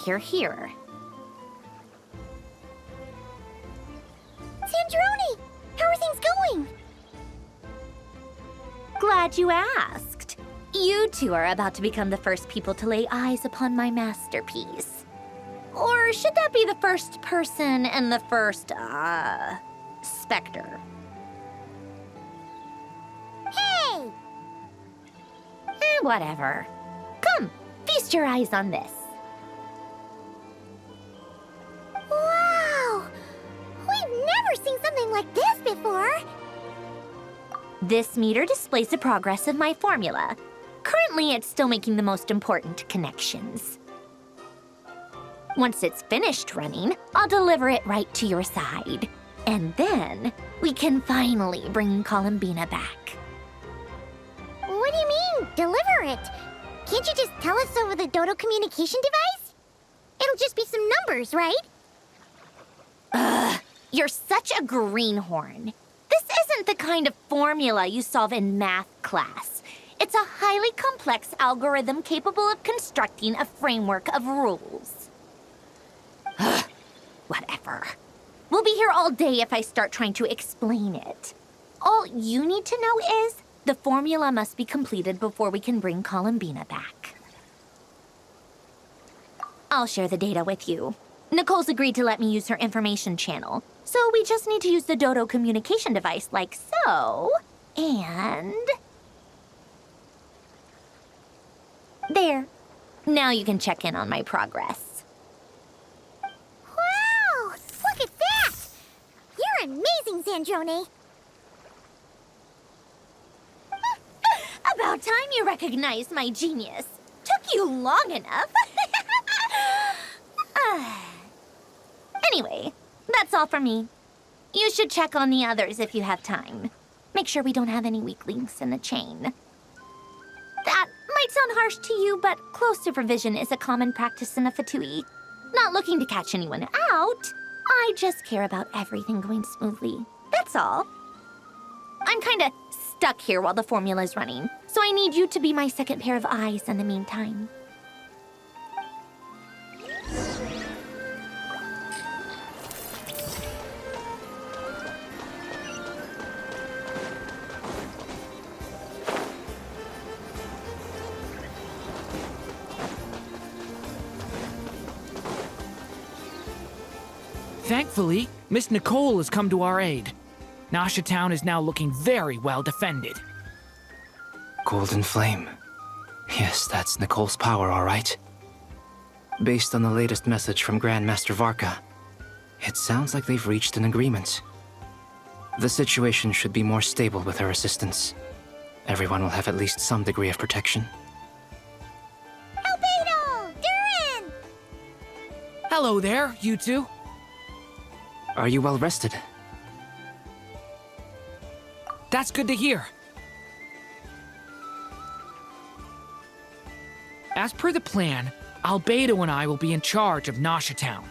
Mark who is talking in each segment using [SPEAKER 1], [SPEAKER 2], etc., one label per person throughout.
[SPEAKER 1] you're here.
[SPEAKER 2] Sandrone! How are things going?
[SPEAKER 1] Glad you asked. You two are about to become the first people to lay eyes upon my masterpiece. Or should that be the first person and the first, specter?
[SPEAKER 2] Hey!
[SPEAKER 1] Whatever. Come, feast your eyes on this.
[SPEAKER 2] Wow! We've never seen something like this before!
[SPEAKER 1] This meter displays the progress of my formula. Currently, it's still making the most important connections. Once it's finished running, I'll deliver it right to your side. And then, we can finally bring Columbina back.
[SPEAKER 2] What do you mean, deliver it? Can't you just tell us over the Dodo communication device? It'll just be some numbers, right?
[SPEAKER 1] You're such a greenhorn. This isn't the kind of formula you solve in math class. It's a highly complex algorithm capable of constructing a framework of rules. Whatever. We'll be here all day if I start trying to explain it. All you need to know is the formula must be completed before we can bring Columbina back. I'll share the data with you. Nicole's agreed to let me use her information channel, so we just need to use the Dodo communication device like so, and... there. Now you can check in on my progress.
[SPEAKER 2] Wow! Look at that! You're amazing, Sandrone!
[SPEAKER 1] About time you recognized my genius. Took you long enough. Anyway, that's all for me. You should check on the others if you have time. Make sure we don't have any weak links in the chain. That might sound harsh to you, but close supervision is a common practice in a Fatui. Not looking to catch anyone out. I just care about everything going smoothly. That's all. I'm kinda stuck here while the formula's running, so I need you to be my second pair of eyes in the meantime.
[SPEAKER 3] Thankfully, Miss Nicole has come to our aid. Nasha Town is now looking very well defended.
[SPEAKER 4] Golden Flame. Yes, that's Nicole's power, all right. Based on the latest message from Grandmaster Varka, it sounds like they've reached an agreement. The situation should be more stable with her assistance. Everyone will have at least some degree of protection.
[SPEAKER 2] Albedo! Durin!
[SPEAKER 3] Hello there, you two.
[SPEAKER 4] Are you well rested?
[SPEAKER 3] That's good to hear. As per the plan, Albedo and I will be in charge of Nasha Town.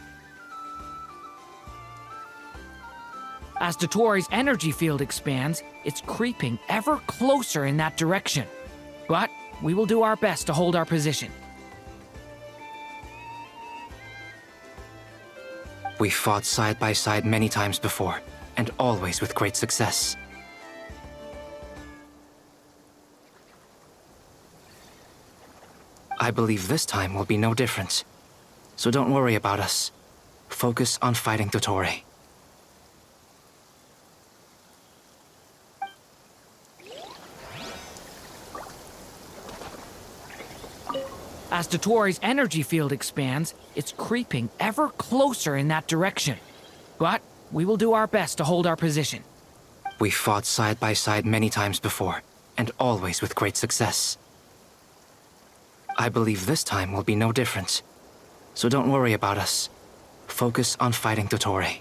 [SPEAKER 3] As Dotori's energy field expands, it's creeping ever closer in that direction. But we will do our best to hold our position.
[SPEAKER 4] We fought side by side many times before, and always with great success. I believe this time will be no different. So don't worry about us. Focus on fighting Dotori.
[SPEAKER 3] As Dotori's energy field expands, it's creeping ever closer in that direction. But we will do our best to hold our position.
[SPEAKER 4] We fought side by side many times before, and always with great success. I believe this time will be no different. So don't worry about us. Focus on fighting Dotori.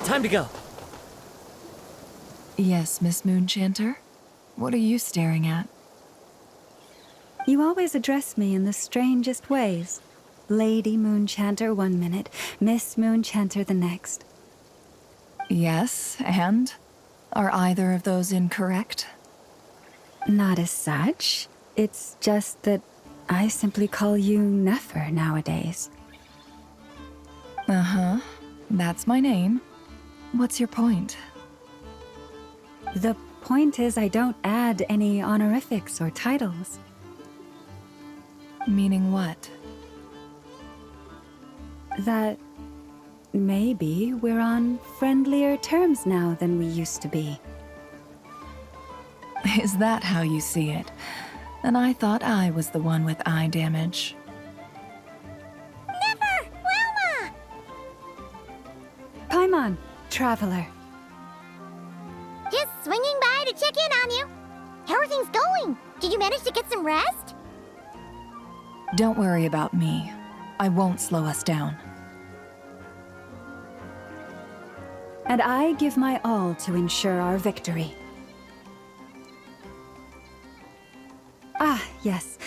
[SPEAKER 5] Time to go.
[SPEAKER 6] Yes, Miss Moonchanter? What are you staring at?
[SPEAKER 7] You always address me in the strangest ways. Lady Moonchanter 1 minute, Miss Moonchanter the next.
[SPEAKER 6] Yes, and? Are either of those incorrect?
[SPEAKER 7] Not as such. It's just that I simply call you Nefer nowadays.
[SPEAKER 6] Uh-huh. That's my name. What's your point?
[SPEAKER 7] The point is I don't add any honorifics or titles.
[SPEAKER 6] Meaning what?
[SPEAKER 7] That maybe we're on friendlier terms now than we used to be.
[SPEAKER 6] Is that how you see it? And I thought I was the one with eye damage.
[SPEAKER 2] Never! Wilma!
[SPEAKER 7] Paimon, traveler.
[SPEAKER 2] Just swinging by to check in on you. How are things going? Did you manage to get some rest?
[SPEAKER 6] Don't worry about me. I won't slow us down.
[SPEAKER 7] And I give my all to ensure our victory. Ah, yes.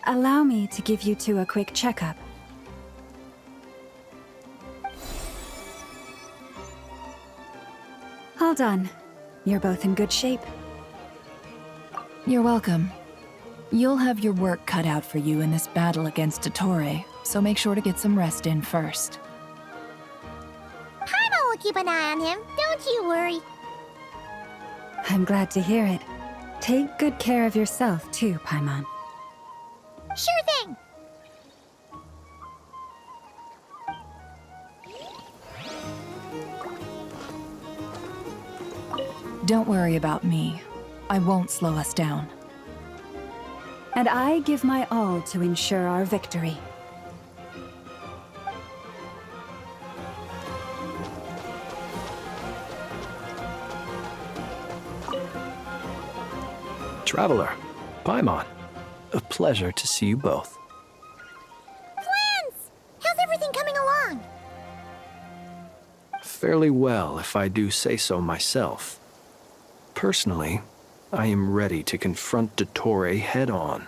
[SPEAKER 7] Allow me to give you two a quick checkup. All done. You're both in good shape.
[SPEAKER 6] You're welcome. You'll have your work cut out for you in this battle against Dottore, so make sure to get some rest in first.
[SPEAKER 2] Paimon will keep an eye on him, don't you worry.
[SPEAKER 7] I'm glad to hear it. Take good care of yourself, too, Paimon.
[SPEAKER 2] Sure thing.
[SPEAKER 6] Don't worry about me. I won't slow us down.
[SPEAKER 7] And I give my all to ensure our victory.
[SPEAKER 8] Traveler, Paimon, a pleasure to see you both.
[SPEAKER 2] Plans! How's everything coming along?
[SPEAKER 8] Fairly well, if I do say so myself. Personally, I am ready to confront Dottore head-on.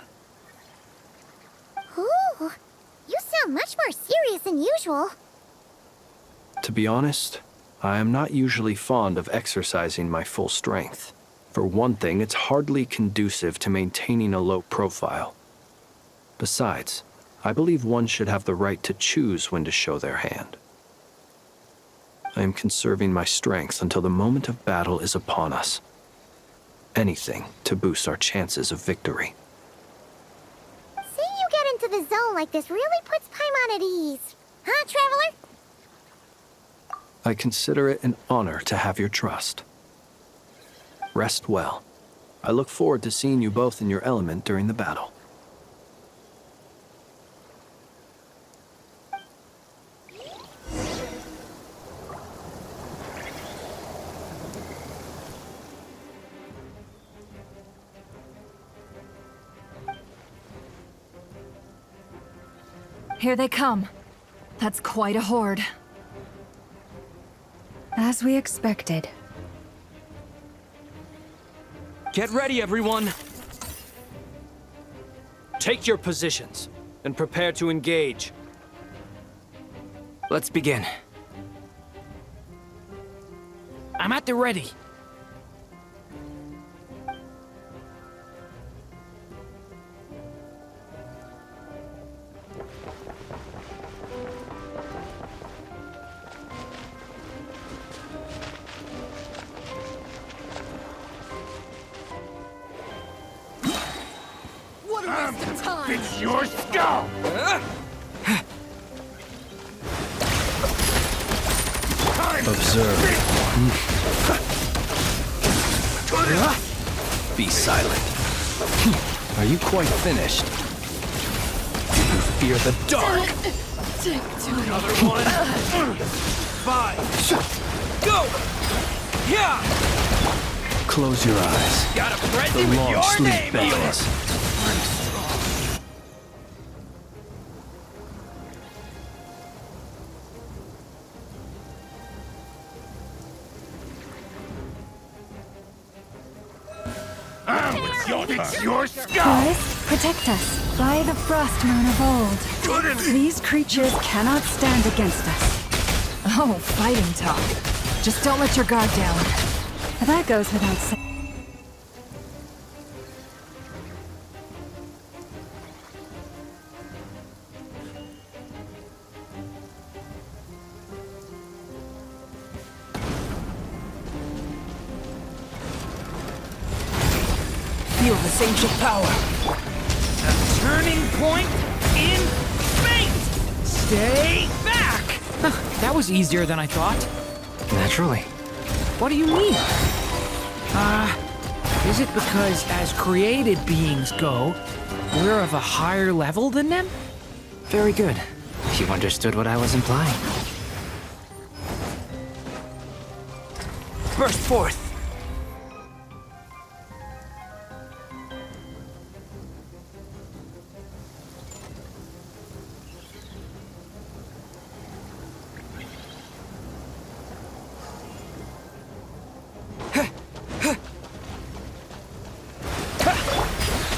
[SPEAKER 2] Ooh, you sound much more serious than usual.
[SPEAKER 8] To be honest, I am not usually fond of exercising my full strength. For one thing, it's hardly conducive to maintaining a low profile. Besides, I believe one should have the right to choose when to show their hand. I am conserving my strength until the moment of battle is upon us. Anything to boost our chances of victory.
[SPEAKER 2] Seeing you get into the zone like this really puts Paimon at ease. Huh, Traveler?
[SPEAKER 8] I consider it an honor to have your trust. Rest well. I look forward to seeing you both in your element during the battle.
[SPEAKER 6] Here they come. That's quite a horde.
[SPEAKER 7] As we expected.
[SPEAKER 3] Get ready, everyone! Take your positions and prepare to engage.
[SPEAKER 4] Let's begin.
[SPEAKER 3] I'm at the ready.
[SPEAKER 9] It's your skull!
[SPEAKER 8] Observe. Be silent. Are you quite finished? You fear the dark!
[SPEAKER 3] Another one. 5. Go! Yeah!
[SPEAKER 8] Close your eyes.
[SPEAKER 3] Got a present
[SPEAKER 8] The
[SPEAKER 3] with
[SPEAKER 8] long
[SPEAKER 3] your
[SPEAKER 8] sleep
[SPEAKER 3] name on it.
[SPEAKER 8] begins.
[SPEAKER 9] It's your skull!
[SPEAKER 7] Forest, protect us, by the frost moon of old. These creatures cannot stand against us.
[SPEAKER 6] Oh, fighting talk. Just don't let your guard down.
[SPEAKER 7] That goes without saying.
[SPEAKER 3] feel this ancient power. A turning point in fate! Stay back! Huh, that was easier than I thought.
[SPEAKER 4] Naturally.
[SPEAKER 3] What do you mean? Is it because as created beings go, we're of a higher level than them?
[SPEAKER 4] Very good. You understood what I was implying.
[SPEAKER 3] Burst forth!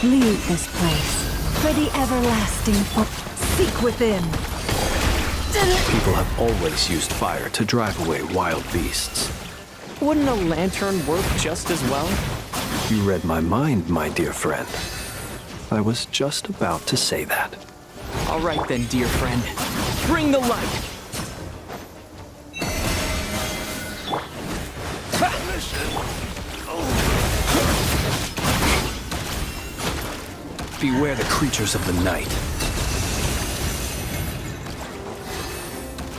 [SPEAKER 7] Leave this place for the everlasting seek within.
[SPEAKER 8] People have always used fire to drive away wild beasts.
[SPEAKER 5] Wouldn't a lantern work just as well?
[SPEAKER 8] You read my mind, my dear friend. I was just about to say that.
[SPEAKER 5] All right then, dear friend. Bring the light!
[SPEAKER 8] Beware the creatures of the night.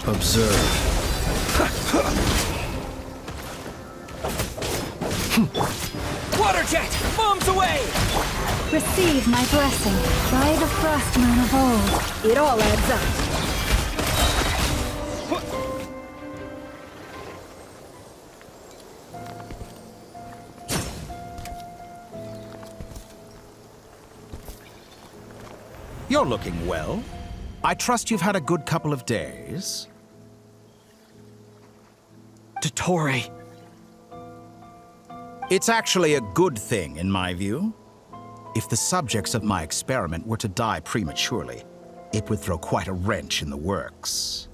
[SPEAKER 8] Observe.
[SPEAKER 3] Water jet! Bombs away!
[SPEAKER 7] Receive my blessing by the frost moon of old. It all adds up.
[SPEAKER 10] You're looking well. I trust you've had a good couple of days.
[SPEAKER 3] Dottore.
[SPEAKER 10] It's actually a good thing, in my view. If the subjects of my experiment were to die prematurely, it would throw quite a wrench in the works.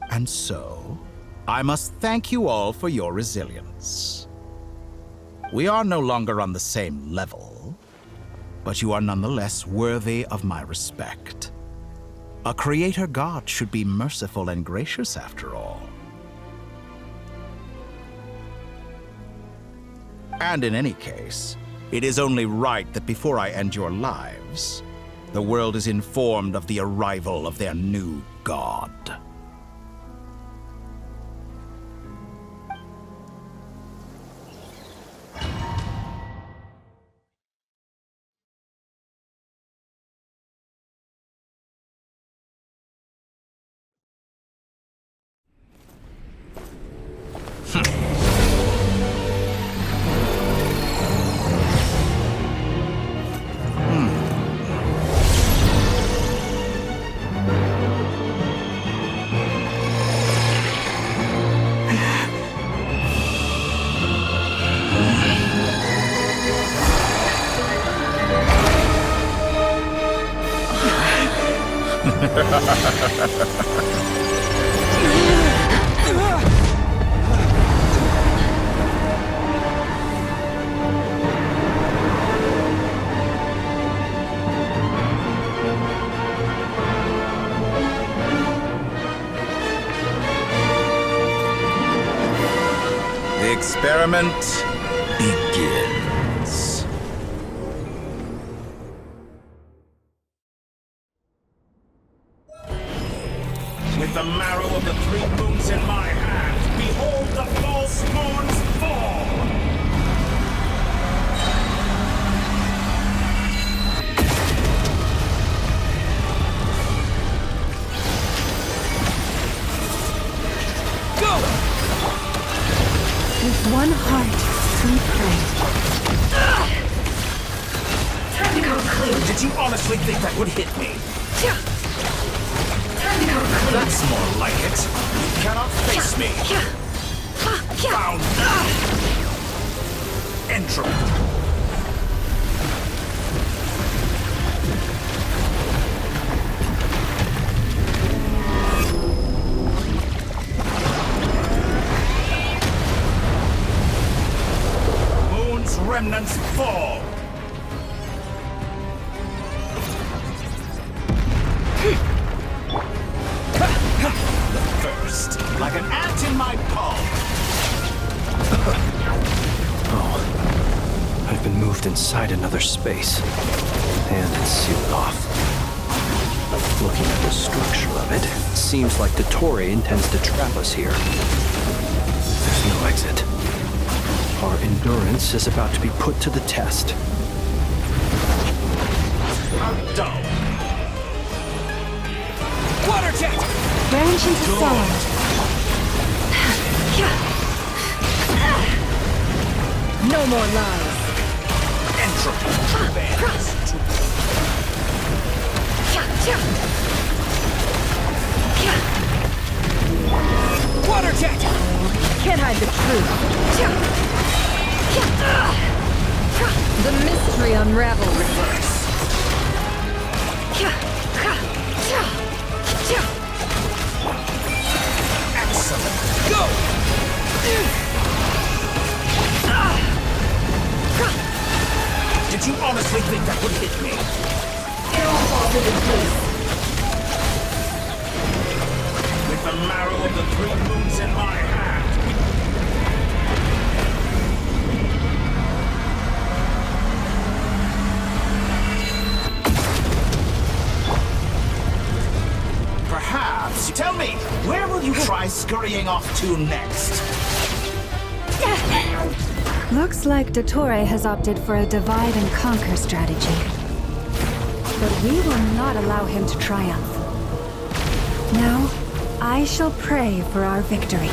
[SPEAKER 10] And so, I must thank you all for your resilience. We are no longer on the same level, but you are nonetheless worthy of my respect. A creator god should be merciful and gracious after all. And in any case, it is only right that before I end your lives, the world is informed of the arrival of their new god. The experiment begins. With the marrow of the three moons in my hand, behold the false moons fall!
[SPEAKER 7] With one heart, we pray.
[SPEAKER 9] Time to come clean.
[SPEAKER 10] Did you honestly think that would hit me?
[SPEAKER 9] Time to come clean.
[SPEAKER 10] That's more like it. You cannot face me. Found. Entropy. Moon's remnants fall. First, like an ant in my palm.
[SPEAKER 8] Oh, I've moved inside another space, and it's sealed off. Looking at the structure of it, seems like Dottore intends to trap us here. There's no exit. Our endurance is about to be put to the test.
[SPEAKER 3] Water jet!
[SPEAKER 7] Branch into song.
[SPEAKER 6] No more lies.
[SPEAKER 3] Water jet!
[SPEAKER 6] Can't hide the truth. The mystery unravels.
[SPEAKER 3] Go!
[SPEAKER 10] Did you honestly think that would hit me?
[SPEAKER 9] It all falls into place.
[SPEAKER 10] With the marrow of the 3 moons in my hand. Perhaps. Tell me, where will you try scurrying off to next?
[SPEAKER 7] Looks like Dottore has opted for a divide and conquer strategy. But we will not allow him to triumph. Now, I shall pray for our victory.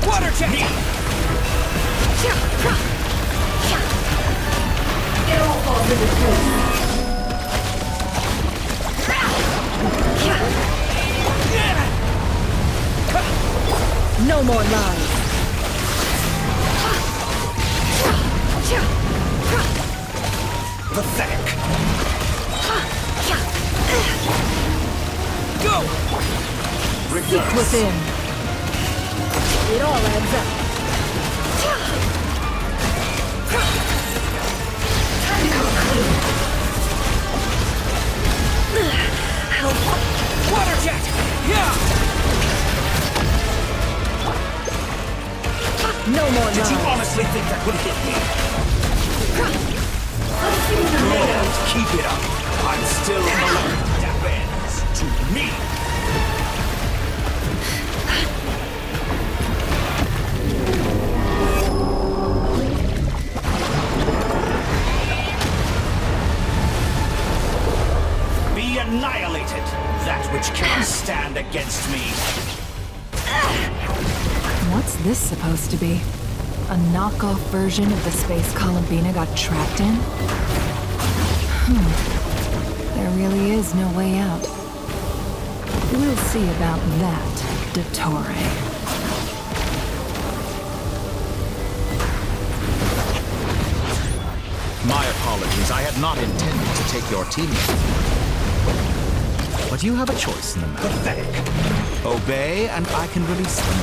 [SPEAKER 3] Water jet!
[SPEAKER 9] It all falls into place.
[SPEAKER 6] No more lies.
[SPEAKER 10] Pathetic.
[SPEAKER 3] Go!
[SPEAKER 6] Seek within. It all adds up.
[SPEAKER 9] Time to come clean.
[SPEAKER 3] Water jet! Yeah!
[SPEAKER 6] No more
[SPEAKER 10] Did you
[SPEAKER 6] lies.
[SPEAKER 10] honestly think that would hit me?
[SPEAKER 9] Unseen tornado.
[SPEAKER 10] Keep it up. I'm still in the lead. That bends to me. Be annihilated, that which cannot stand against me.
[SPEAKER 6] What's this supposed to be? A knockoff version of the space Columbina got trapped in? There really is no way out. We'll see about that, Dottore.
[SPEAKER 10] My apologies. I had not intended to take your teammate. But you have a choice in the matter. Pathetic. Obey, and I can release them.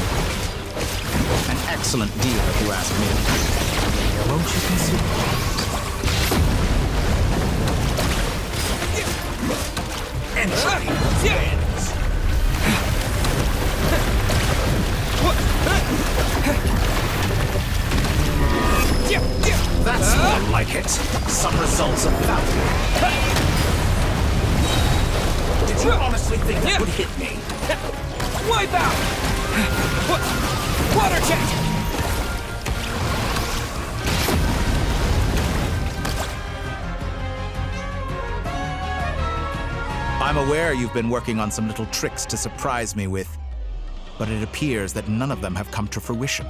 [SPEAKER 10] An excellent deal, if you ask me. Won't you consider it? Entry ends. That's more like it. Some results of value. Did you honestly think that would hit me?
[SPEAKER 3] Wipe out! Water jet!
[SPEAKER 10] I'm aware you've been working on some little tricks to surprise me with, but it appears that none of them have come to fruition.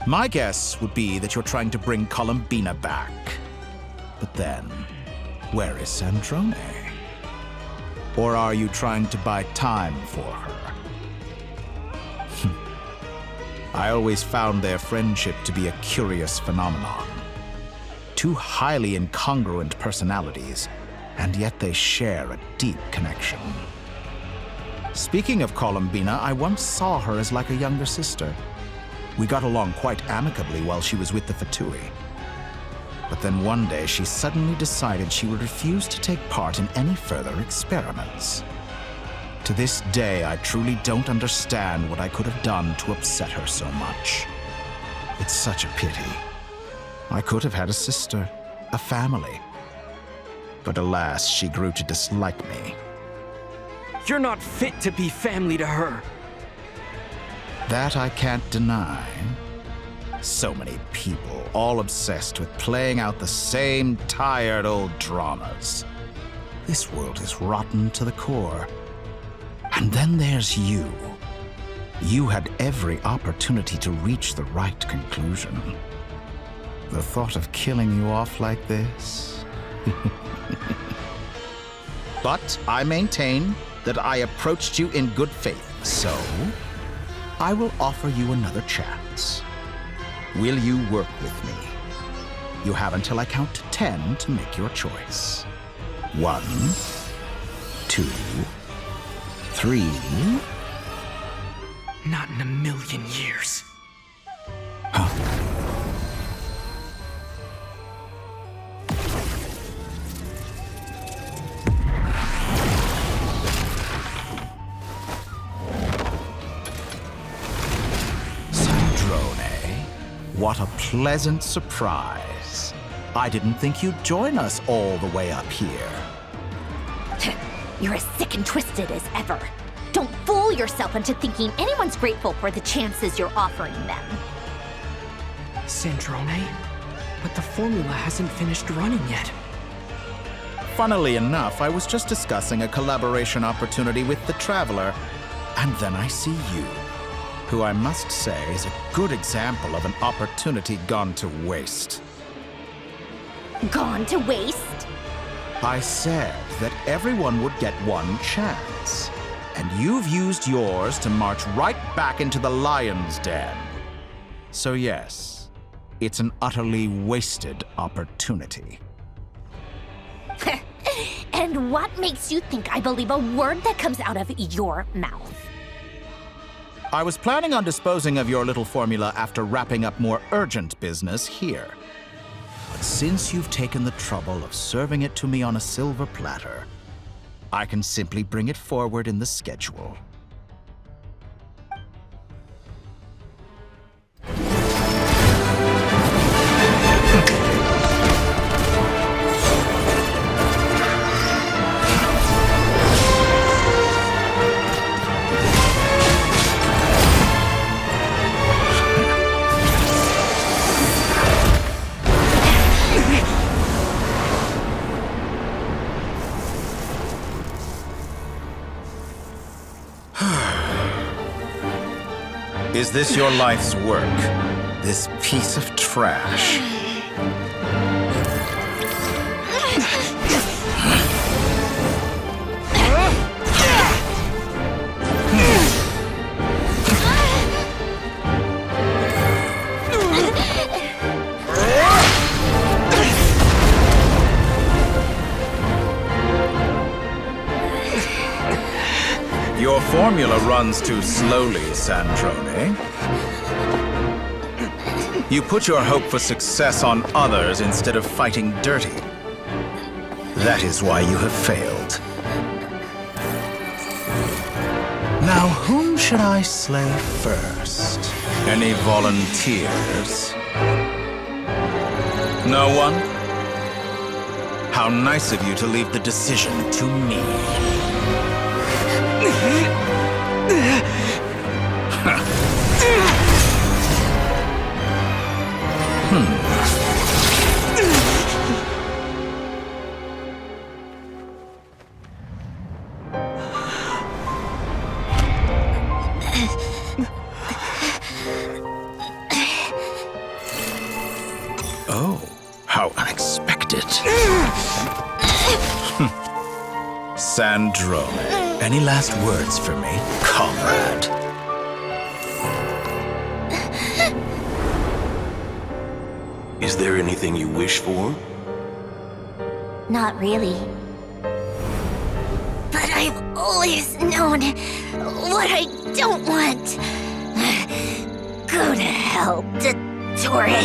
[SPEAKER 10] My guess would be that you're trying to bring Columbina back. But then, where is Sandrone? Or are you trying to buy time for her? I always found their friendship to be a curious phenomenon. Two highly incongruent personalities, and yet they share a deep connection. Speaking of Columbina, I once saw her as like a younger sister. We got along quite amicably while she was with the Fatui. But then one day she suddenly decided she would refuse to take part in any further experiments. To this day, I truly don't understand what I could have done to upset her so much. It's such a pity. I could have had a sister, a family. But alas, she grew to dislike me.
[SPEAKER 5] You're not fit to be family to her.
[SPEAKER 10] That I can't deny. So many people, all obsessed with playing out the same tired old dramas. This world is rotten to the core. And then there's you. You had every opportunity to reach the right conclusion. The thought of killing you off like this? But I maintain that I approached you in good faith, so I will offer you another chance. Will you work with me? You have until I count to 10 to make your choice. 1, 2, 3.
[SPEAKER 5] Not in a million years.
[SPEAKER 10] What a pleasant surprise. I didn't think you'd join us all the way up here.
[SPEAKER 1] You're as sick and twisted as ever. Don't fool yourself into thinking anyone's grateful for the chances you're offering them.
[SPEAKER 5] Sandrone? But the formula hasn't finished running yet.
[SPEAKER 10] Funnily enough, I was just discussing a collaboration opportunity with the Traveler, and then I see you, who I must say is a good example of an opportunity gone to waste.
[SPEAKER 1] Gone to waste?
[SPEAKER 10] I said that everyone would get one chance, and you've used yours to march right back into the lion's den. So yes, it's an utterly wasted opportunity.
[SPEAKER 1] And what makes you think I believe a word that comes out of your mouth?
[SPEAKER 10] I was planning on disposing of your little formula after wrapping up more urgent business here. But since you've taken the trouble of serving it to me on a silver platter, I can simply bring it forward in the schedule. Is this your life's work? This piece of trash? Your formula runs too slowly, Sandrone. You put your hope for success on others instead of fighting dirty. That is why you have failed. Now, whom should I slay first? Any volunteers? No one? How nice of you to leave the decision to me. Oh, how unexpected. Sandrone, any last words for me, comrade?
[SPEAKER 11] Is there anything you wish for?
[SPEAKER 1] Not really. But I've always known what I don't want. Go to hell, Dottore.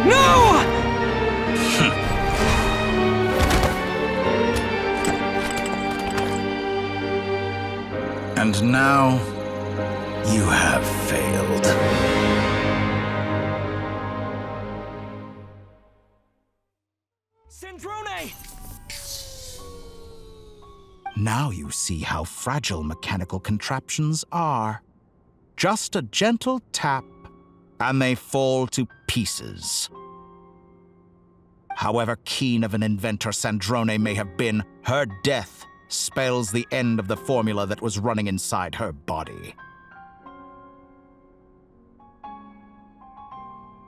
[SPEAKER 5] No!
[SPEAKER 10] And now, you have failed.
[SPEAKER 5] Sandrone!
[SPEAKER 10] Now you see how fragile mechanical contraptions are. Just a gentle tap, and they fall to pieces. However keen of an inventor Sandrone may have been, her death spells the end of the formula that was running inside her body.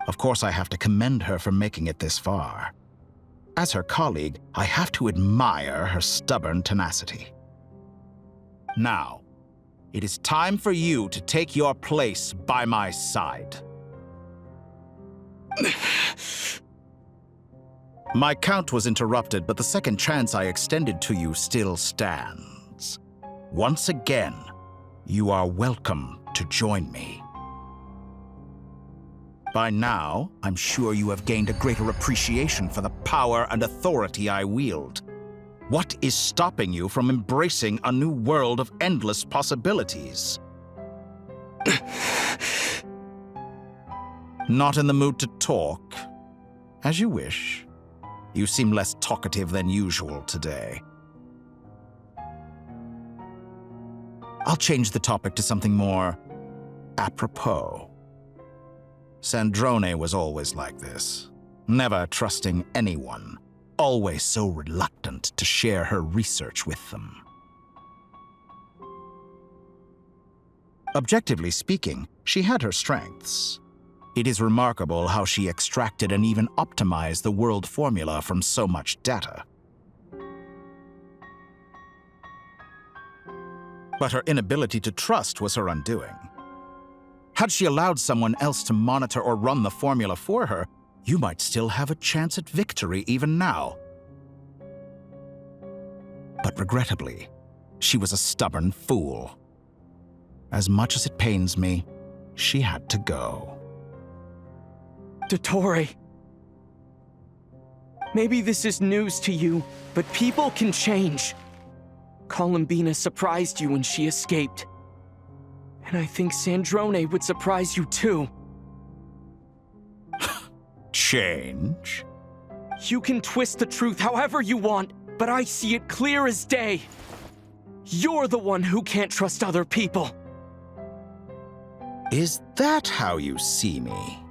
[SPEAKER 10] Of course, I have to commend her for making it this far. As her colleague, I have to admire her stubborn tenacity. Now, it is time for you to take your place by my side. My count was interrupted, but the second chance I extended to you still stands. Once again, you are welcome to join me. By now, I'm sure you have gained a greater appreciation for the power and authority I wield. What is stopping you from embracing a new world of endless possibilities? Not in the mood to talk? As you wish. You seem less talkative than usual today. I'll change the topic to something more apropos. Sandrone was always like this, never trusting anyone, always so reluctant to share her research with them. Objectively speaking, she had her strengths. It is remarkable how she extracted and even optimized the world formula from so much data. But her inability to trust was her undoing. Had she allowed someone else to monitor or run the formula for her, you might still have a chance at victory even now. But regrettably, she was a stubborn fool. As much as it pains me, she had to go.
[SPEAKER 5] Dottore. Maybe this is news to you, but people can change. Columbina surprised you when she escaped. And I think Sandrone would surprise you too.
[SPEAKER 10] Change?
[SPEAKER 5] You can twist the truth however you want, but I see it clear as day. You're the one who can't trust other people.
[SPEAKER 10] Is that how you see me?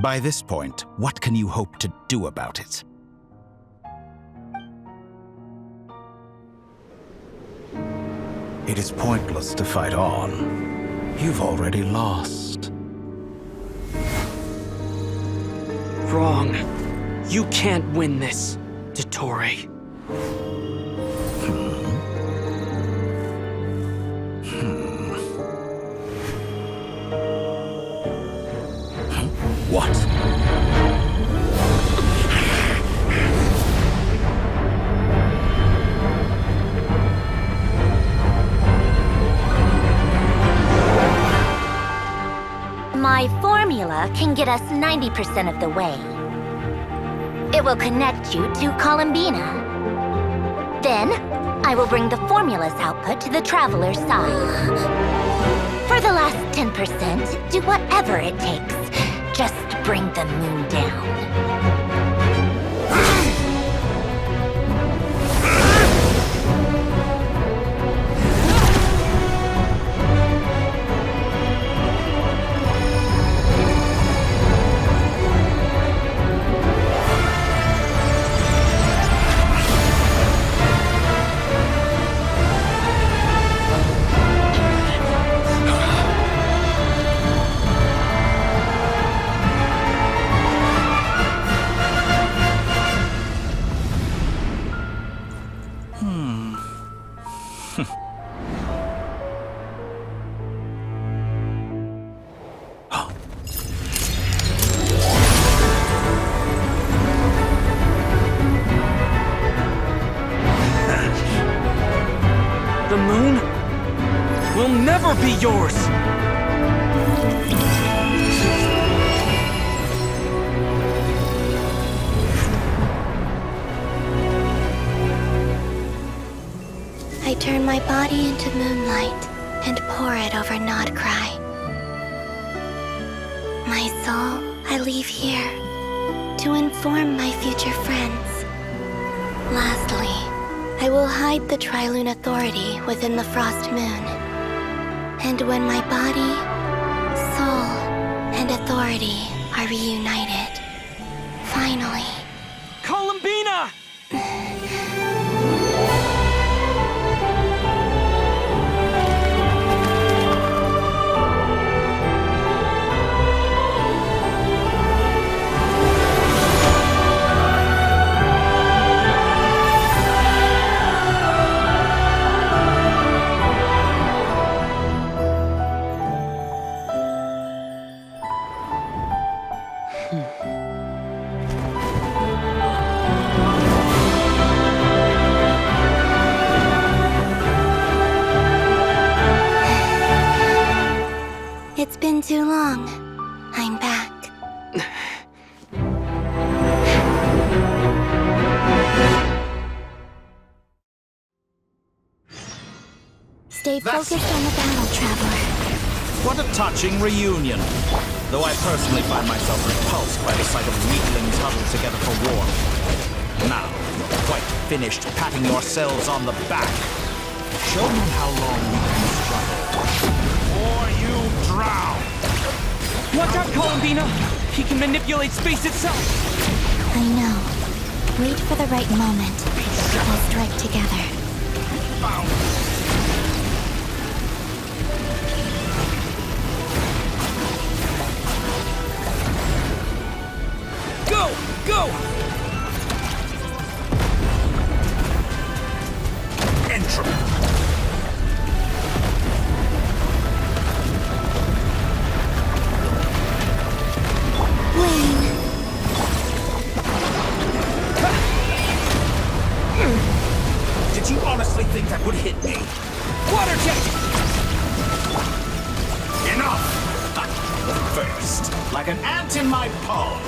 [SPEAKER 10] By this point, what can you hope to do about it? It is pointless to fight on. You've already lost.
[SPEAKER 5] Wrong. You can't win this, Dottore.
[SPEAKER 10] What?
[SPEAKER 2] My formula can get us 90% of the way. It will connect you to Columbina. Then, I will bring the formula's output to the Traveler's side. For the last 10%, do whatever it takes. Just bring the moon down.
[SPEAKER 5] The moon will never be yours!
[SPEAKER 2] turn my body into moonlight and pour it over Nodcry. My soul, I leave here to inform my future friends. Lastly, I will hide the Trilune Authority within the Frost Moon. And when my body, soul, and authority are reunited, finally...
[SPEAKER 5] Columbina!
[SPEAKER 2] It's been too long. I'm back. Stay focused on the battle, Traveler.
[SPEAKER 10] What a touching reunion. Though I personally find myself repulsed by the sight of weaklings huddled together for war. Now, you're quite finished patting yourselves on the back. Show me how long you can struggle. Or you drown!
[SPEAKER 5] Watch out, Columbina! He can manipulate space itself!
[SPEAKER 2] I know. Wait for the right moment. We'll strike together.
[SPEAKER 5] Go! Go!
[SPEAKER 10] Entropy! Did you honestly think that would hit me?
[SPEAKER 5] Water jet!
[SPEAKER 10] Enough! First, like an ant in my palm.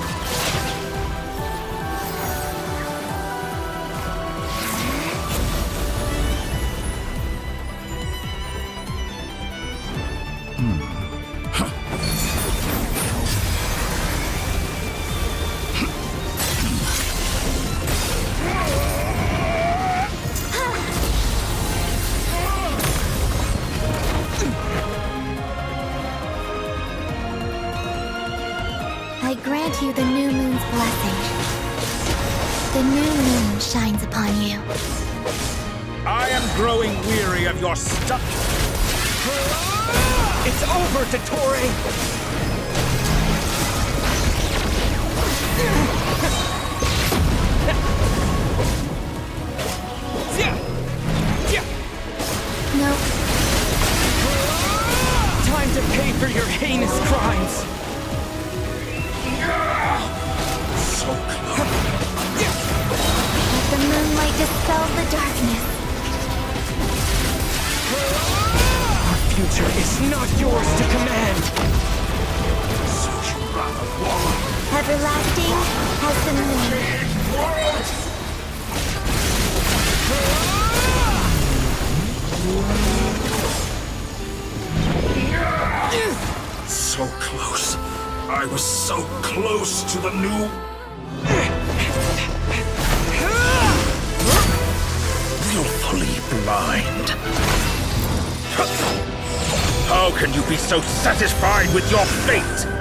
[SPEAKER 2] I grant you the new moon's blessing. The new moon shines upon you.
[SPEAKER 10] I am growing weary of your stuff.
[SPEAKER 5] It's over, Dottore!
[SPEAKER 2] Nope.
[SPEAKER 5] Time to pay for your heinous crimes!
[SPEAKER 10] So close.
[SPEAKER 2] Let the moonlight dispel the darkness.
[SPEAKER 5] Our future is not yours to command!
[SPEAKER 10] Such wrath of war.
[SPEAKER 2] Everlasting as the moon.
[SPEAKER 10] So close. I was so close to the new... Willfully blind. How can you be so satisfied with your fate?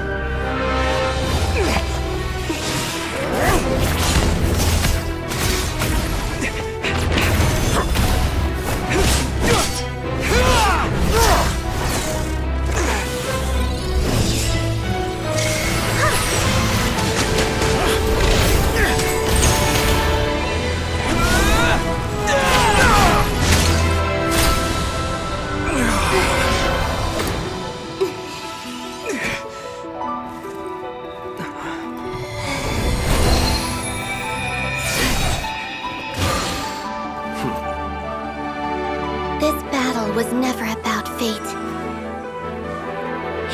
[SPEAKER 2] This battle was never about fate.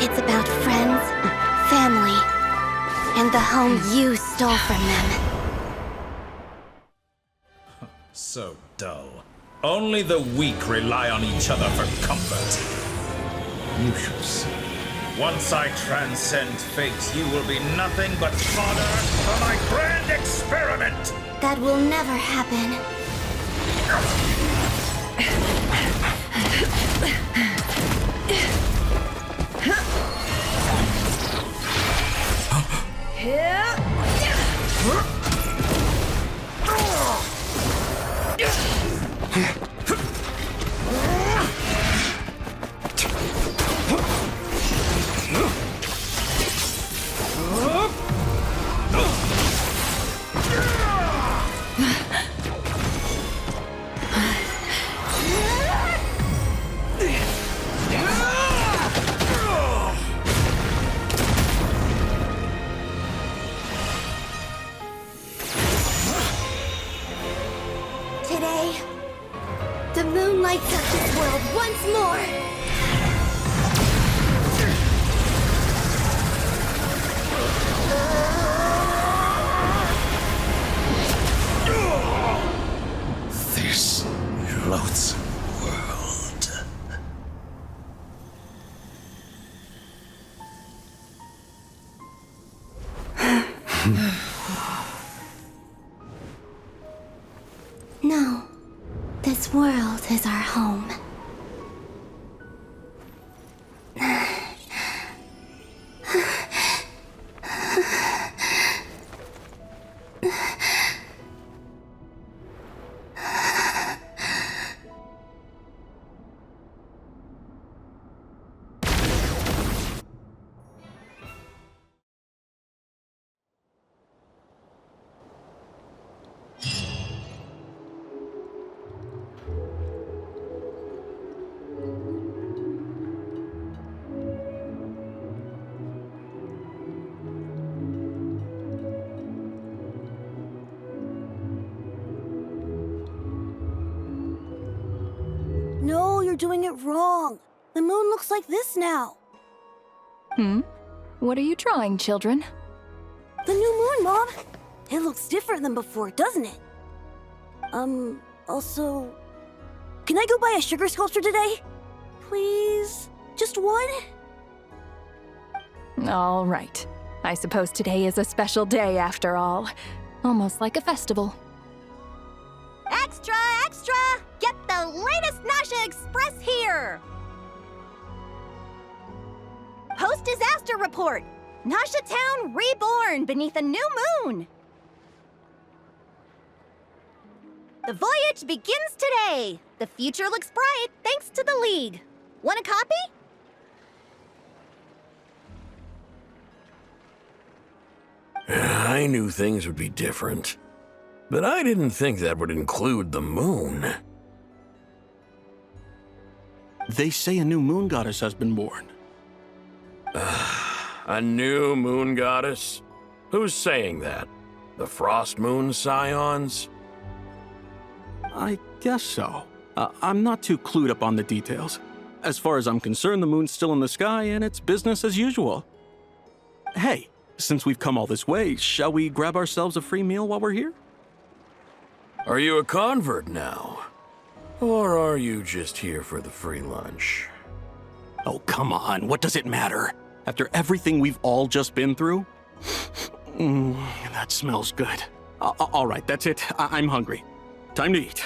[SPEAKER 2] It's about friends, family, and the home you stole from them.
[SPEAKER 10] So dull.
[SPEAKER 12] Only the weak rely on each other for comfort. You shall see. Once I transcend fate, you will be nothing but fodder for my grand experiment!
[SPEAKER 2] That will never happen. Today, the moon lights up this world once more!
[SPEAKER 11] This loathsome world.
[SPEAKER 2] No, this world is our home.
[SPEAKER 13] No, you're doing it wrong. The moon looks like this now.
[SPEAKER 6] What are you drawing, children?
[SPEAKER 13] The new moon, Mom. It looks different than before, doesn't it? Also... Can I go buy a sugar sculpture today? Please? Just one?
[SPEAKER 6] All right. I suppose today is a special day after all. Almost like a festival.
[SPEAKER 2] Extra, extra! Get the latest Nasha Express here! Post-disaster report! Nasha Town reborn beneath a new moon! The voyage begins today! The future looks bright thanks to the League. Want a copy?
[SPEAKER 11] I knew things would be different, but I didn't think that would include the moon.
[SPEAKER 14] They say a new moon goddess has been born.
[SPEAKER 11] A new moon goddess? Who's saying that? The Frost Moon Scions?
[SPEAKER 14] I guess so. I'm not too clued up on the details. As far as I'm concerned, the moon's still in the sky and it's business as usual. Hey, since we've come all this way, shall we grab ourselves a free meal while we're here?
[SPEAKER 11] Are you a convert now? Or are you just here for the free lunch?
[SPEAKER 14] Oh, come on. What does it matter? After everything we've all just been through? That smells good. All right, that's it. I'm hungry. Time to eat.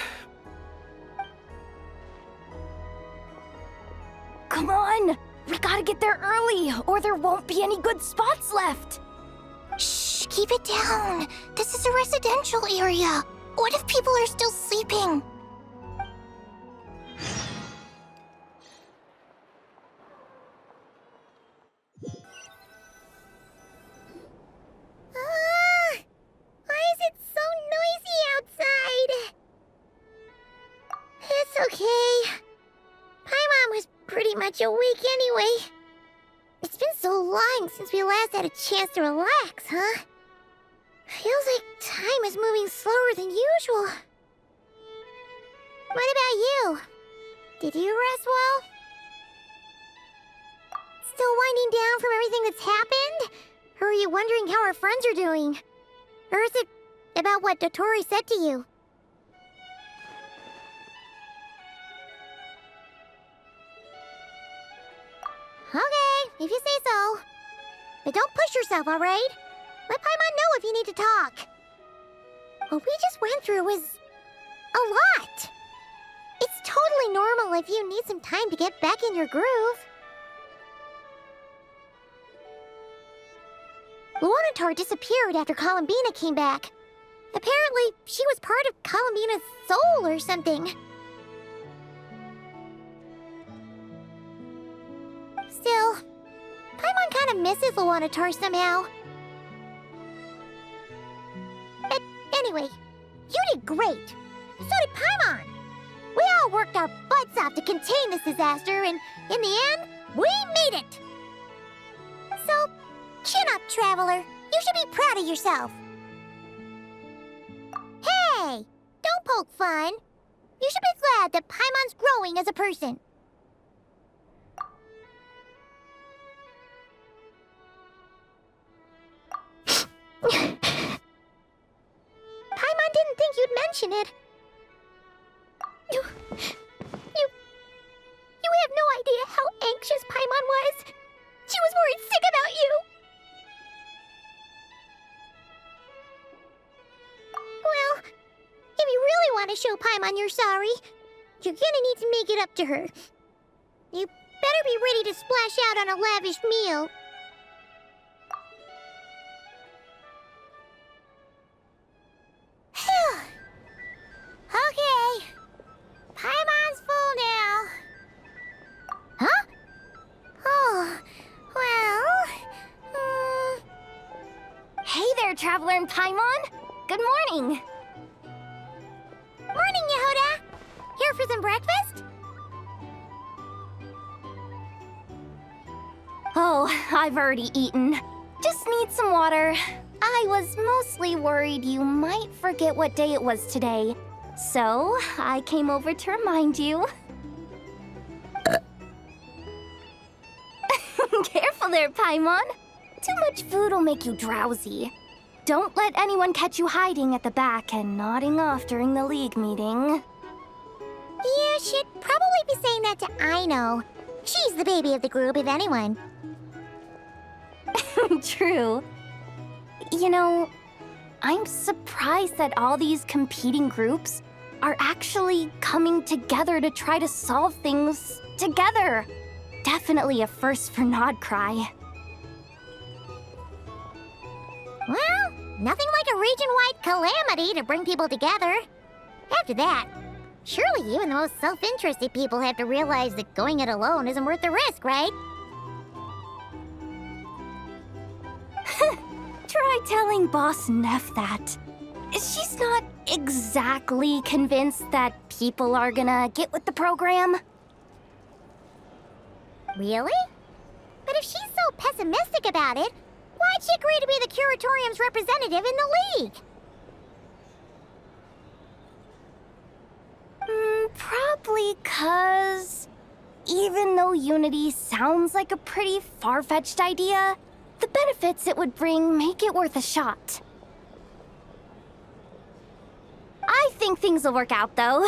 [SPEAKER 13] Come on! We gotta get there early, or there won't be any good spots left!
[SPEAKER 2] Shh, keep it down. This is a residential area. What if people are still sleeping? Why is it so noisy outside? It's okay. Paimon was pretty much awake anyway. It's been so long since we last had a chance to relax, huh? Feels like time is moving slower than usual. What about you? Did you rest well? Still winding down from everything that's happened? Or are you wondering how our friends are doing? Or is it about what Dotori said to you?
[SPEAKER 15] if you say so. But don't push yourself, alright? Let Paimon know if you need to talk. What we just went through was a lot. It's totally normal if you need some time to get back in your groove. Luanatar disappeared after Columbina came back. Apparently, she was part of Columbina's soul or something. Still, Paimon kind of misses Luanatar somehow. But anyway, you did great. So did Paimon. We all worked our butts off to contain this disaster, and in the end, we made it. So, chin up, Traveler. You should be proud of yourself. Hey, don't poke fun. You should be glad that Paimon's growing as a person. Paimon didn't think you'd mention it. You have no idea how anxious Paimon was. She was worried sick about you. Well, if you really want to show Paimon you're sorry, you're gonna need to make it up to her. You better be ready to splash out on a lavish meal. Okay. Paimon's full now. Huh? Oh, well...
[SPEAKER 2] Hey there, Traveler and Paimon! Good morning!
[SPEAKER 15] Morning, Yehoda! Here for some breakfast?
[SPEAKER 2] Oh, I've already eaten. Just need some water. I was mostly worried you might forget what day it was today. So, I came over to remind you. Careful there, Paimon. Too much food will make you drowsy. Don't let anyone catch you hiding at the back and nodding off during the league meeting.
[SPEAKER 15] You should probably be saying that to Aino. She's the baby of the group, if anyone.
[SPEAKER 2] True. You know, I'm surprised that all these competing groups are actually coming together to try to solve things together. Definitely a first for Nodcry.
[SPEAKER 15] Well, nothing like a region-wide calamity to bring people together. After that, surely even the most self-interested people have to realize that going it alone isn't worth the risk, right?
[SPEAKER 2] Try telling Boss Neff that. She's not exactly convinced that people are gonna get with the program.
[SPEAKER 15] Really? But if she's so pessimistic about it, why'd she agree to be the Curatorium's representative in the League?
[SPEAKER 2] Probably 'cause even though unity sounds like a pretty far-fetched idea, the benefits it would bring make it worth a shot. I think things will work out, though.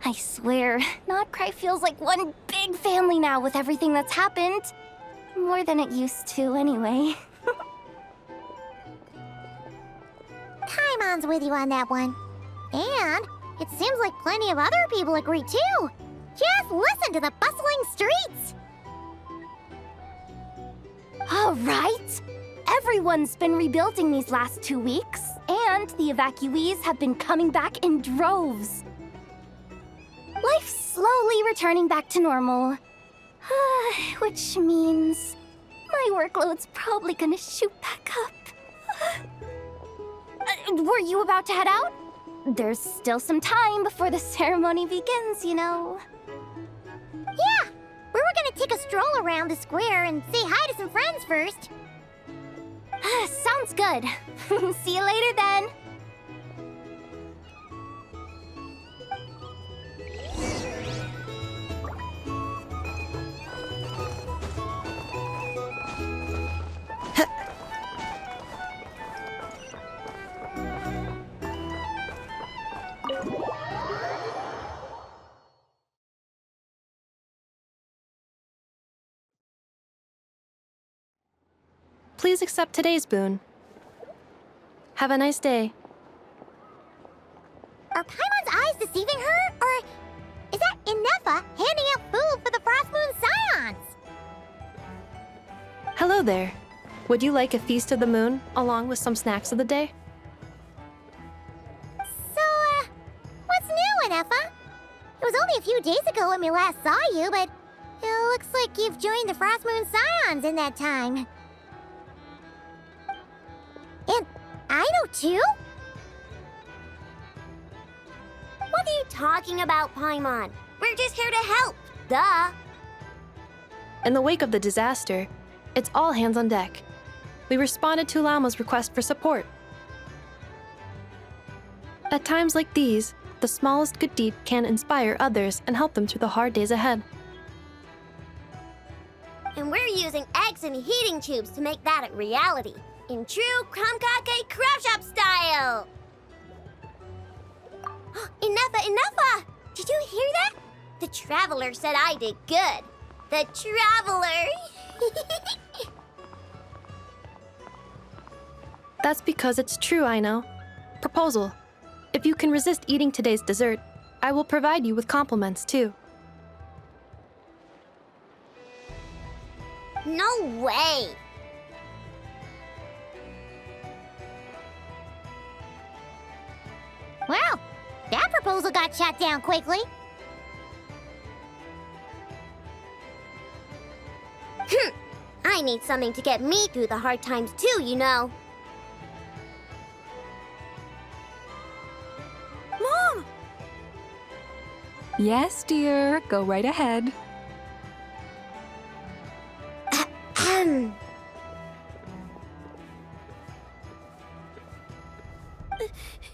[SPEAKER 2] I swear, Nodcry feels like one big family now with everything that's happened. More than it used to, anyway.
[SPEAKER 15] Paimon's with you on that one. And it seems like plenty of other people agree, too. Just listen to the bustling streets!
[SPEAKER 2] All right. Everyone's been rebuilding these last 2 weeks, and the evacuees have been coming back in droves. Life's slowly returning back to normal. Which means my workload's probably gonna shoot back up. Were you about to head out? There's still some time before the ceremony begins, you know.
[SPEAKER 15] Yeah, we were gonna take a stroll around the square and say hi to some friends first.
[SPEAKER 2] Sounds good. See you later then.
[SPEAKER 16] please accept today's boon. Have a nice day.
[SPEAKER 15] Are Paimon's eyes deceiving her? Or is that Inefa handing out food for the Frost Moon Scions?
[SPEAKER 16] Hello there. Would you like a feast of the moon, along with some snacks of the day?
[SPEAKER 15] So, what's new, Inefa? It was only a few days ago when we last saw you, but it looks like you've joined the Frost Moon Scions in that time. And I know too?
[SPEAKER 2] What are you talking about, Paimon? We're just here to help. Duh.
[SPEAKER 16] In the wake of the disaster, it's all hands on deck. We responded to Lama's request for support. At times like these, the smallest good deed can inspire others and help them through the hard days ahead.
[SPEAKER 2] And we're using eggs and heating tubes to make that a reality, in true Krumkake Crab Shop style! Inefa! Did you hear that? The Traveler said I did good. The Traveler!
[SPEAKER 16] That's because it's true, I know. Proposal. If you can resist eating today's dessert, I will provide you with compliments, too.
[SPEAKER 2] No way!
[SPEAKER 15] Well, that proposal got shot down quickly.
[SPEAKER 2] I need something to get me through the hard times too, you know.
[SPEAKER 13] Mom!
[SPEAKER 6] Yes, dear. Go right ahead.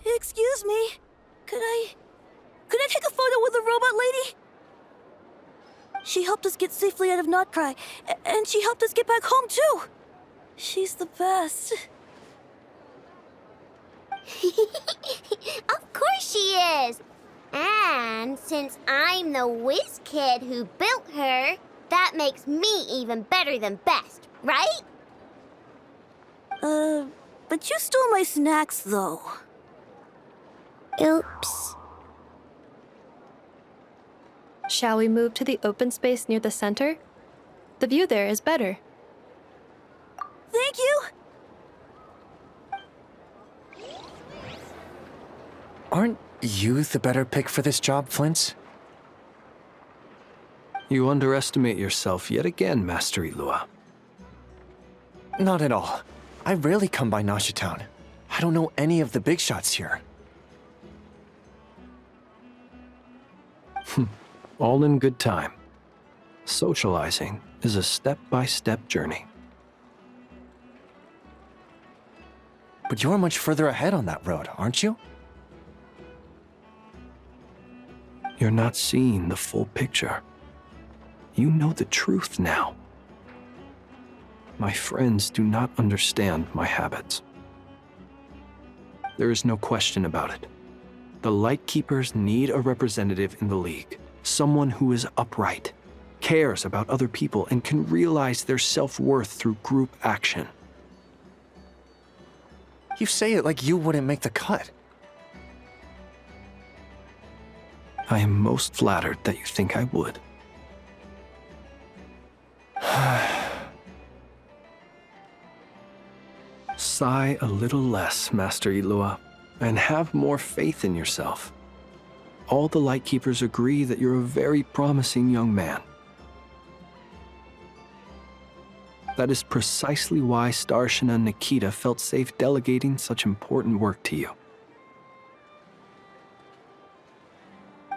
[SPEAKER 13] Excuse me. Could I take a photo with the robot lady? She helped us get safely out of Notcry, and she helped us get back home too. She's the best.
[SPEAKER 2] Of course she is! And since I'm the whiz kid who built her, that makes me even better than best, right?
[SPEAKER 13] But you stole my snacks, though.
[SPEAKER 2] Oops.
[SPEAKER 16] Shall we move to the open space near the center? The view there is better.
[SPEAKER 13] Thank you!
[SPEAKER 4] Aren't you the better pick for this job, Flint?
[SPEAKER 8] You underestimate yourself yet again, Master Ilua.
[SPEAKER 4] Not at all. I rarely come by Nasha Town. I don't know any of the big shots here.
[SPEAKER 8] All in good time. Socializing is a step-by-step journey.
[SPEAKER 4] But you're much further ahead on that road, aren't you?
[SPEAKER 8] You're not seeing the full picture. You know the truth now. My friends do not understand my habits. There is no question about it. The Lightkeepers need a representative in the League. Someone who is upright, cares about other people, and can realize their self-worth through group action.
[SPEAKER 4] You say it like you wouldn't make the cut.
[SPEAKER 8] I am most flattered that you think I would. Sigh a little less, Master Ilua, and have more faith in yourself. All the Lightkeepers agree that you're a very promising young man. That is precisely why Starshina Nikita felt safe delegating such important work to you.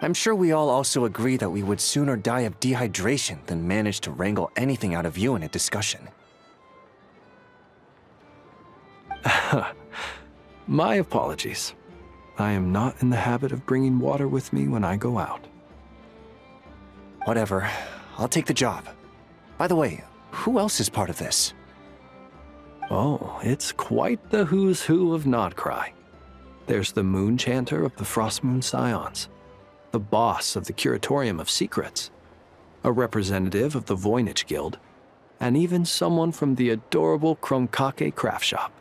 [SPEAKER 4] I'm sure we all also agree that we would sooner die of dehydration than manage to wrangle anything out of you in a discussion.
[SPEAKER 8] My apologies. I am not in the habit of bringing water with me when I go out.
[SPEAKER 4] Whatever. I'll take the job. By the way, who else is part of this?
[SPEAKER 8] Oh, it's quite the who's who of Nodcry. There's the Moon Chanter of the Frost Moon Scions, the boss of the Curatorium of Secrets, a representative of the Voynich Guild, and even someone from the adorable Kromkake craft shop.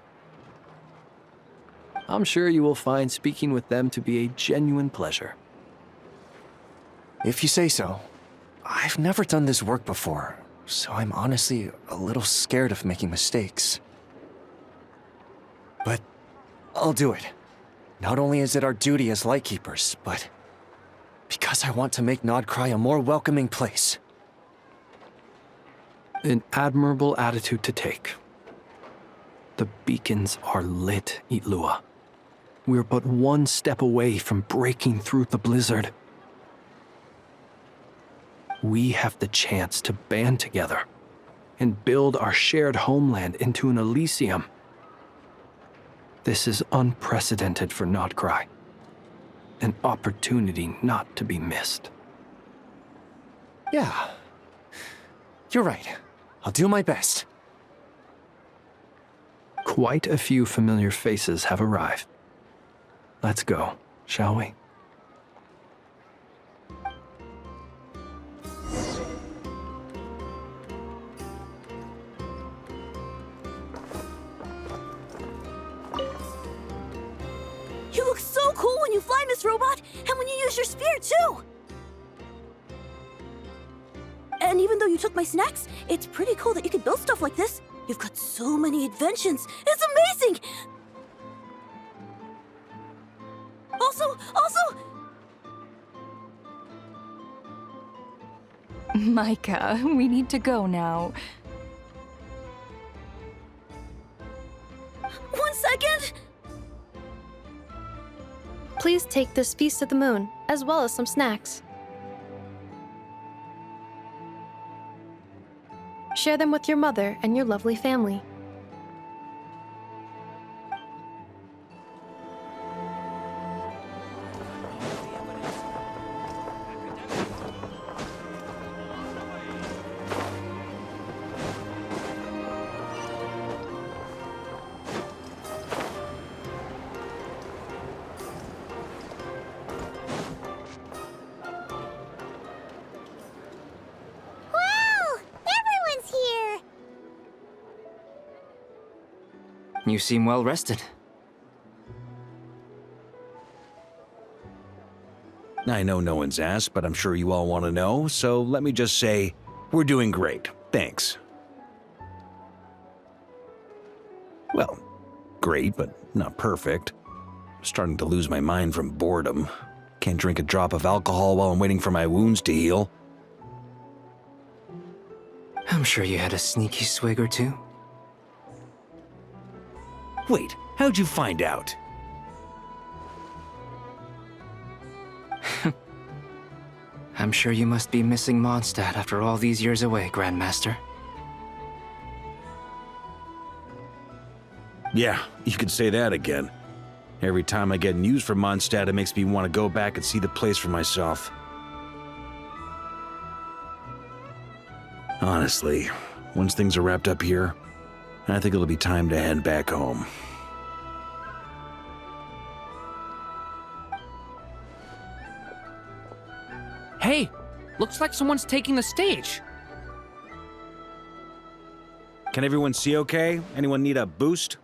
[SPEAKER 8] I'm sure you will find speaking with them to be a genuine pleasure.
[SPEAKER 17] If you say so. I've never done this work before, so I'm honestly a little scared of making mistakes. But I'll do it. Not only is it our duty as Lightkeepers, but because I want to make Nodcry a more welcoming place.
[SPEAKER 8] An admirable attitude to take. The beacons are lit, Itlua. We're but one step away from breaking through the blizzard. We have the chance to band together and build our shared homeland into an Elysium. This is unprecedented for Nodcry. An opportunity not to be missed.
[SPEAKER 17] Yeah. You're right. I'll do my best.
[SPEAKER 8] Quite a few familiar faces have arrived. Let's go, shall we?
[SPEAKER 13] You look so cool when you fly, Miss Robot, and when you use your spear, too! And even though you took my snacks, it's pretty cool that you can build stuff like this. You've got so many inventions. It's amazing! Also...
[SPEAKER 6] Micah, we need to go now.
[SPEAKER 13] 1 second!
[SPEAKER 16] Please take this Feast of the Moon, as well as some snacks. Share them with your mother and your lovely family.
[SPEAKER 4] You seem well rested.
[SPEAKER 12] I know no one's asked, but I'm sure you all want to know, so let me just say, we're doing great. Thanks. Well, great, but not perfect. Starting to lose my mind from boredom. Can't drink a drop of alcohol while I'm waiting for my wounds to heal.
[SPEAKER 4] I'm sure you had a sneaky swig or two.
[SPEAKER 12] Wait, how'd you find out?
[SPEAKER 4] I'm sure you must be missing Mondstadt after all these years away, Grandmaster.
[SPEAKER 12] Yeah, you could say that again. Every time I get news from Mondstadt, it makes me want to go back and see the place for myself. Honestly, once things are wrapped up here, I think it'll be time to head back home.
[SPEAKER 3] Hey, looks like someone's taking the stage.
[SPEAKER 12] Can everyone see okay? Anyone need a boost?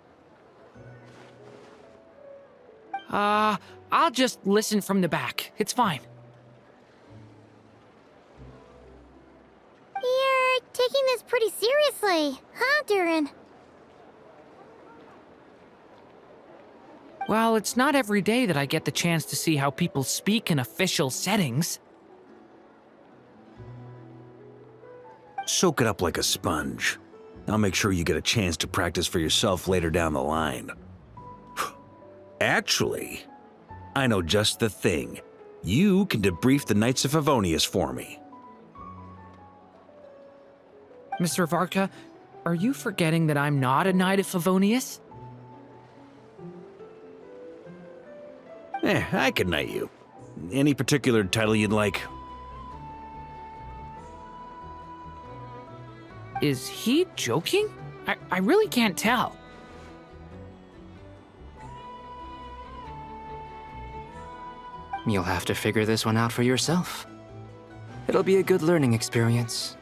[SPEAKER 3] I'll just listen from the back. It's fine.
[SPEAKER 15] You're taking this pretty seriously, huh, Durin?
[SPEAKER 3] Well, it's not every day that I get the chance to see how people speak in official settings.
[SPEAKER 12] Soak it up like a sponge. I'll make sure you get a chance to practice for yourself later down the line. Actually, I know just the thing. You can debrief the Knights of Favonius for me.
[SPEAKER 3] Mr. Varka, are you forgetting that I'm not a Knight of Favonius?
[SPEAKER 12] I can knight you. Any particular title you'd like?
[SPEAKER 3] Is he joking? I really can't tell.
[SPEAKER 4] You'll have to figure this one out for yourself. It'll be a good learning experience.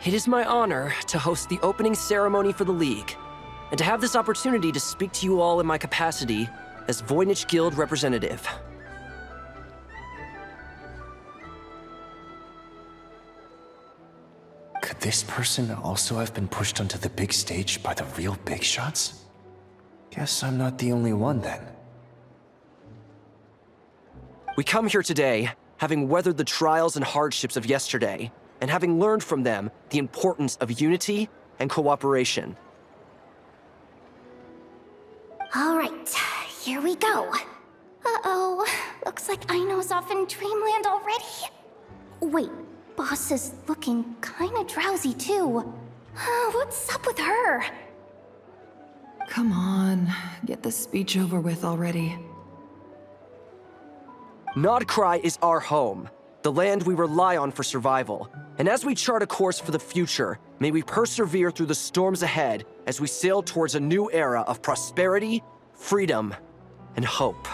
[SPEAKER 18] It is my honor to host the opening ceremony for the League, and to have this opportunity to speak to you all in my capacity as Voynich Guild representative.
[SPEAKER 17] Could this person also have been pushed onto the big stage by the real big shots? Guess I'm not the only one then.
[SPEAKER 18] We come here today, having weathered the trials and hardships of yesterday, and having learned from them the importance of unity and cooperation.
[SPEAKER 15] All right, here we go. Uh-oh, looks like Aino's off in Dreamland already. Wait, Boss is looking kinda drowsy too. What's up with her?
[SPEAKER 6] Come on, get the speech over with already.
[SPEAKER 18] Nodcry is our home, the land we rely on for survival. And as we chart a course for the future, may we persevere through the storms ahead as we sail towards a new era of prosperity, freedom, and hope.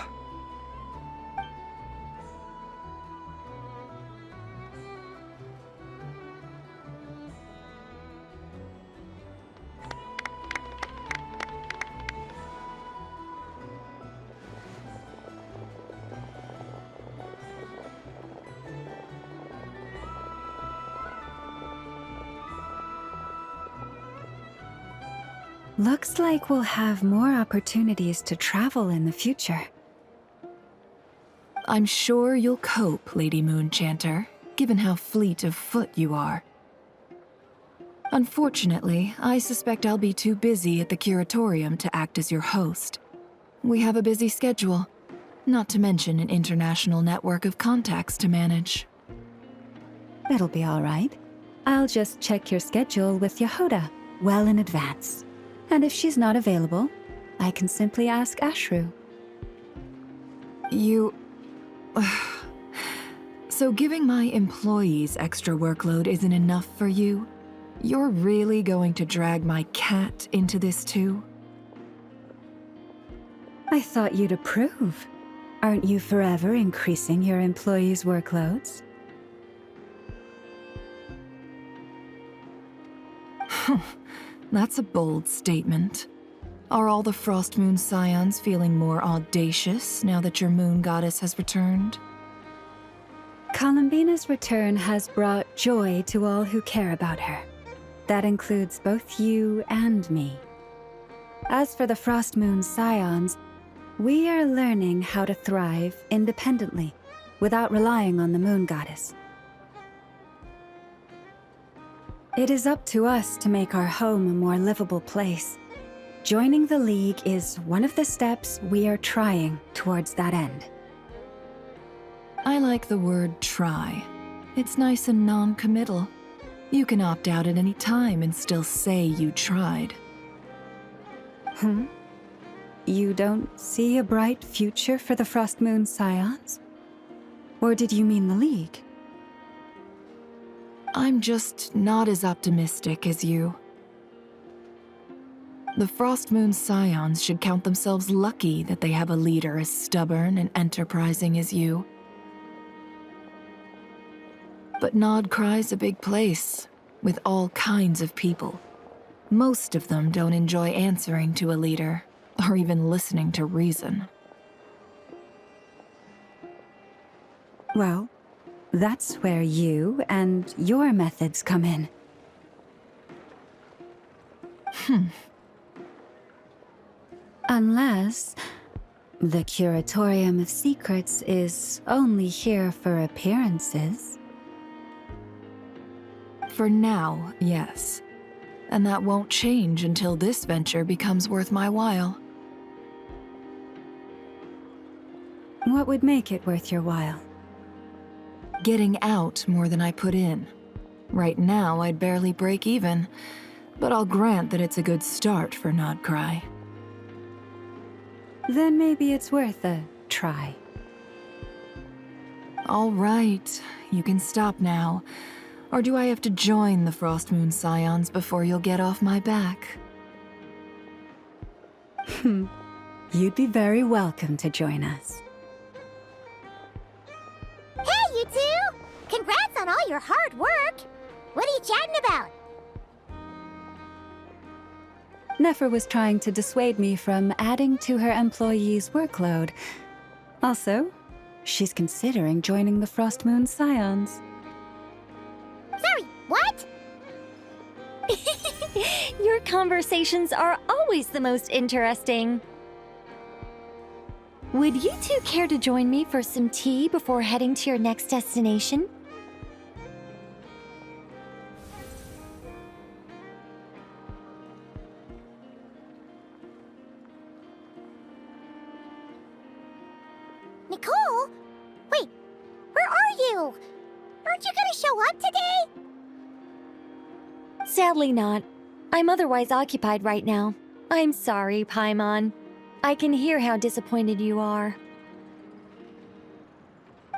[SPEAKER 7] Looks like we'll have more opportunities to travel in the future.
[SPEAKER 6] I'm sure you'll cope, Lady Moonchanter, given how fleet of foot you are. Unfortunately, I suspect I'll be too busy at the Curatorium to act as your host. We have a busy schedule, not to mention an international network of contacts to manage.
[SPEAKER 7] It'll be all right. I'll just check your schedule with Yehoda well in advance. And if she's not available, I can simply ask Ashru.
[SPEAKER 6] You... So giving my employees extra workload isn't enough for you? You're really going to drag my cat into this too?
[SPEAKER 7] I thought you'd approve. Aren't you forever increasing your employees' workloads?
[SPEAKER 6] That's a bold statement. Are all the Frost Moon Scions feeling more audacious now that your moon goddess has returned?
[SPEAKER 7] Columbina's return has brought joy to all who care about her. That includes both you and me. As for the Frost Moon Scions, we are learning how to thrive independently, without relying on the moon goddess. It is up to us to make our home a more livable place. Joining the League is one of the steps we are trying towards that end.
[SPEAKER 6] I like the word try. It's nice and non-committal. You can opt out at any time and still say you tried.
[SPEAKER 7] You don't see a bright future for the Frost Moon Scions? Or did you mean the League?
[SPEAKER 6] I'm just not as optimistic as you. The Frost Moon Scions should count themselves lucky that they have a leader as stubborn and enterprising as you. But Nodcry's a big place, with all kinds of people. Most of them don't enjoy answering to a leader, or even listening to reason.
[SPEAKER 7] Well, that's where you and your methods come in. Unless the Curatorium of Secrets is only here for appearances.
[SPEAKER 6] For now, yes. And that won't change until this venture becomes worth my while.
[SPEAKER 7] What would make it worth your while?
[SPEAKER 6] Getting out more than I put in. Right now, I'd barely break even, but I'll grant that it's a good start for Nodcry.
[SPEAKER 7] Then maybe it's worth a try.
[SPEAKER 6] All right, you can stop now. Or do I have to join the Frost Moon Scions before you'll get off my back?
[SPEAKER 7] You'd be very welcome to join us.
[SPEAKER 15] Hey, you two! Congrats on all your hard work! What are you chatting about?
[SPEAKER 7] Nefer was trying to dissuade me from adding to her employees' workload. Also, she's considering joining the Frost Moon Scions.
[SPEAKER 15] Sorry, what?
[SPEAKER 1] Your conversations are always the most interesting. Would you two care to join me for some tea before heading to your next destination?
[SPEAKER 15] Nicole? Wait, where are you? Aren't you gonna show up today?
[SPEAKER 1] Sadly not. I'm otherwise occupied right now. I'm sorry, Paimon. I can hear how disappointed you are.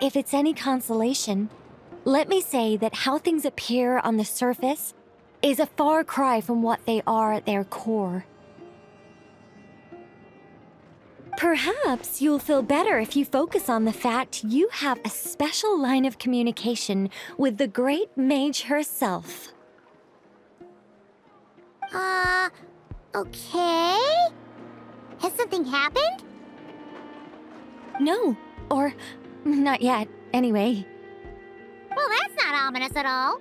[SPEAKER 1] If it's any consolation, let me say that how things appear on the surface is a far cry from what they are at their core. Perhaps you'll feel better if you focus on the fact you have a special line of communication with the great mage herself.
[SPEAKER 15] Okay? Has something happened?
[SPEAKER 1] No, or not yet, anyway.
[SPEAKER 15] Well, that's not ominous at all.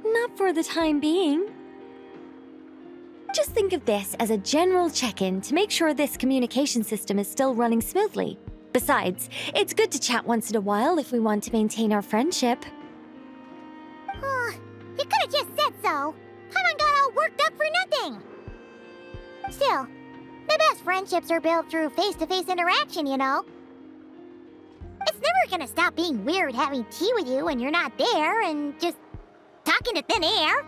[SPEAKER 1] Not for the time being. Just think of this as a general check-in to make sure this communication system is still running smoothly. Besides, it's good to chat once in a while if we want to maintain our friendship.
[SPEAKER 15] You could have just said so. Paimon got all worked up for nothing. Still, the best friendships are built through face-to-face interaction, you know. It's never gonna stop being weird having tea with you when you're not there and just talking to thin air.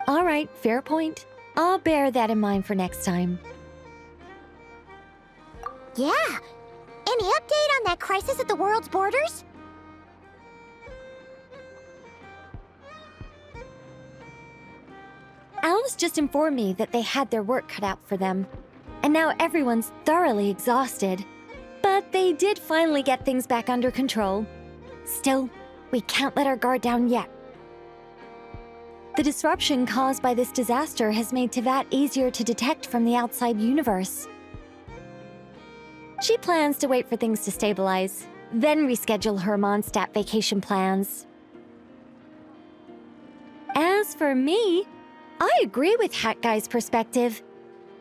[SPEAKER 1] All right, fair point. I'll bear that in mind for next time.
[SPEAKER 15] Yeah. Any update on that crisis at the world's borders?
[SPEAKER 1] Alice just informed me that they had their work cut out for them. And now everyone's thoroughly exhausted. But they did finally get things back under control. Still, we can't let our guard down yet. The disruption caused by this disaster has made Teyvat easier to detect from the outside universe. She plans to wait for things to stabilize, then reschedule her Mondstadt vacation plans. As for me, I agree with Hat Guy's perspective.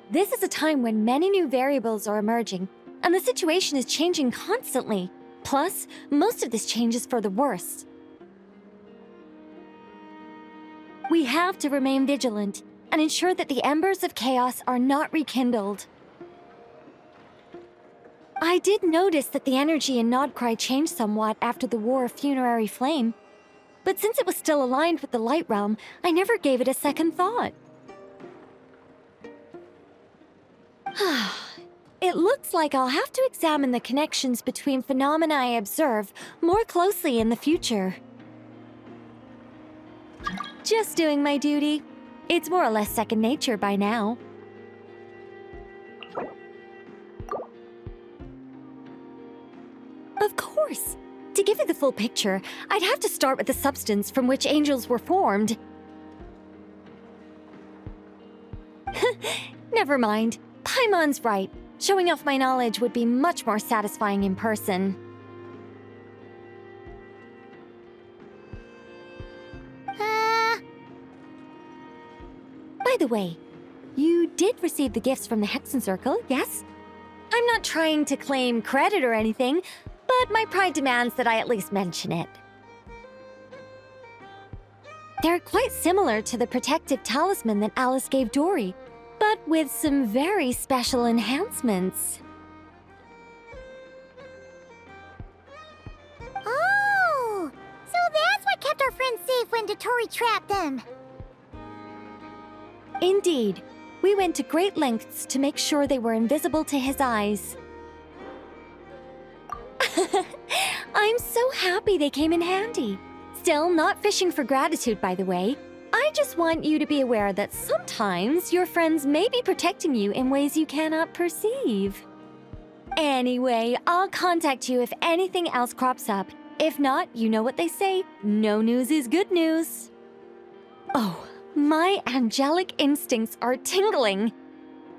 [SPEAKER 1] This is a time when many new variables are emerging, and the situation is changing constantly. Plus, most of this change is for the worse. We have to remain vigilant and ensure that the embers of chaos are not rekindled. I did notice that the energy in Nodcry changed somewhat after the War of Funerary Flame, but since it was still aligned with the Light Realm, I never gave it a second thought. It looks like I'll have to examine the connections between phenomena I observe more closely in the future. Just doing my duty. It's more or less second nature by now. Of course. To give you the full picture, I'd have to start with the substance from which angels were formed. Never mind. Paimon's right. Showing off my knowledge would be much more satisfying in person. By the way, you did receive the gifts from the Hexen Circle, yes? I'm not trying to claim credit or anything, but my pride demands that I at least mention it. They're quite similar to the protective talisman that Alice gave Dory, but with some very special enhancements.
[SPEAKER 15] Oh, so that's what kept our friends safe when Dotori trapped them.
[SPEAKER 1] Indeed. We went to great lengths to make sure they were invisible to his eyes. I'm so happy they came in handy. Still, not fishing for gratitude, by the way. I just want you to be aware that sometimes your friends may be protecting you in ways you cannot perceive. Anyway, I'll contact you if anything else crops up. If not, you know what they say, no news is good news. Oh,
[SPEAKER 19] My angelic instincts are tingling.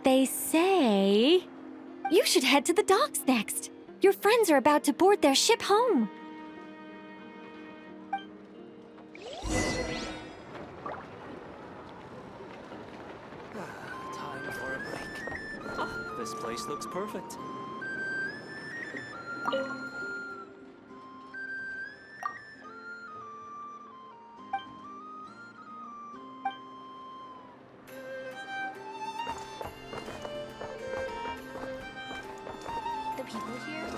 [SPEAKER 19] They say you should head to the docks next. Your friends are about to board their ship home.
[SPEAKER 17] Time for a break. Oh, this place looks perfect.
[SPEAKER 2] The people here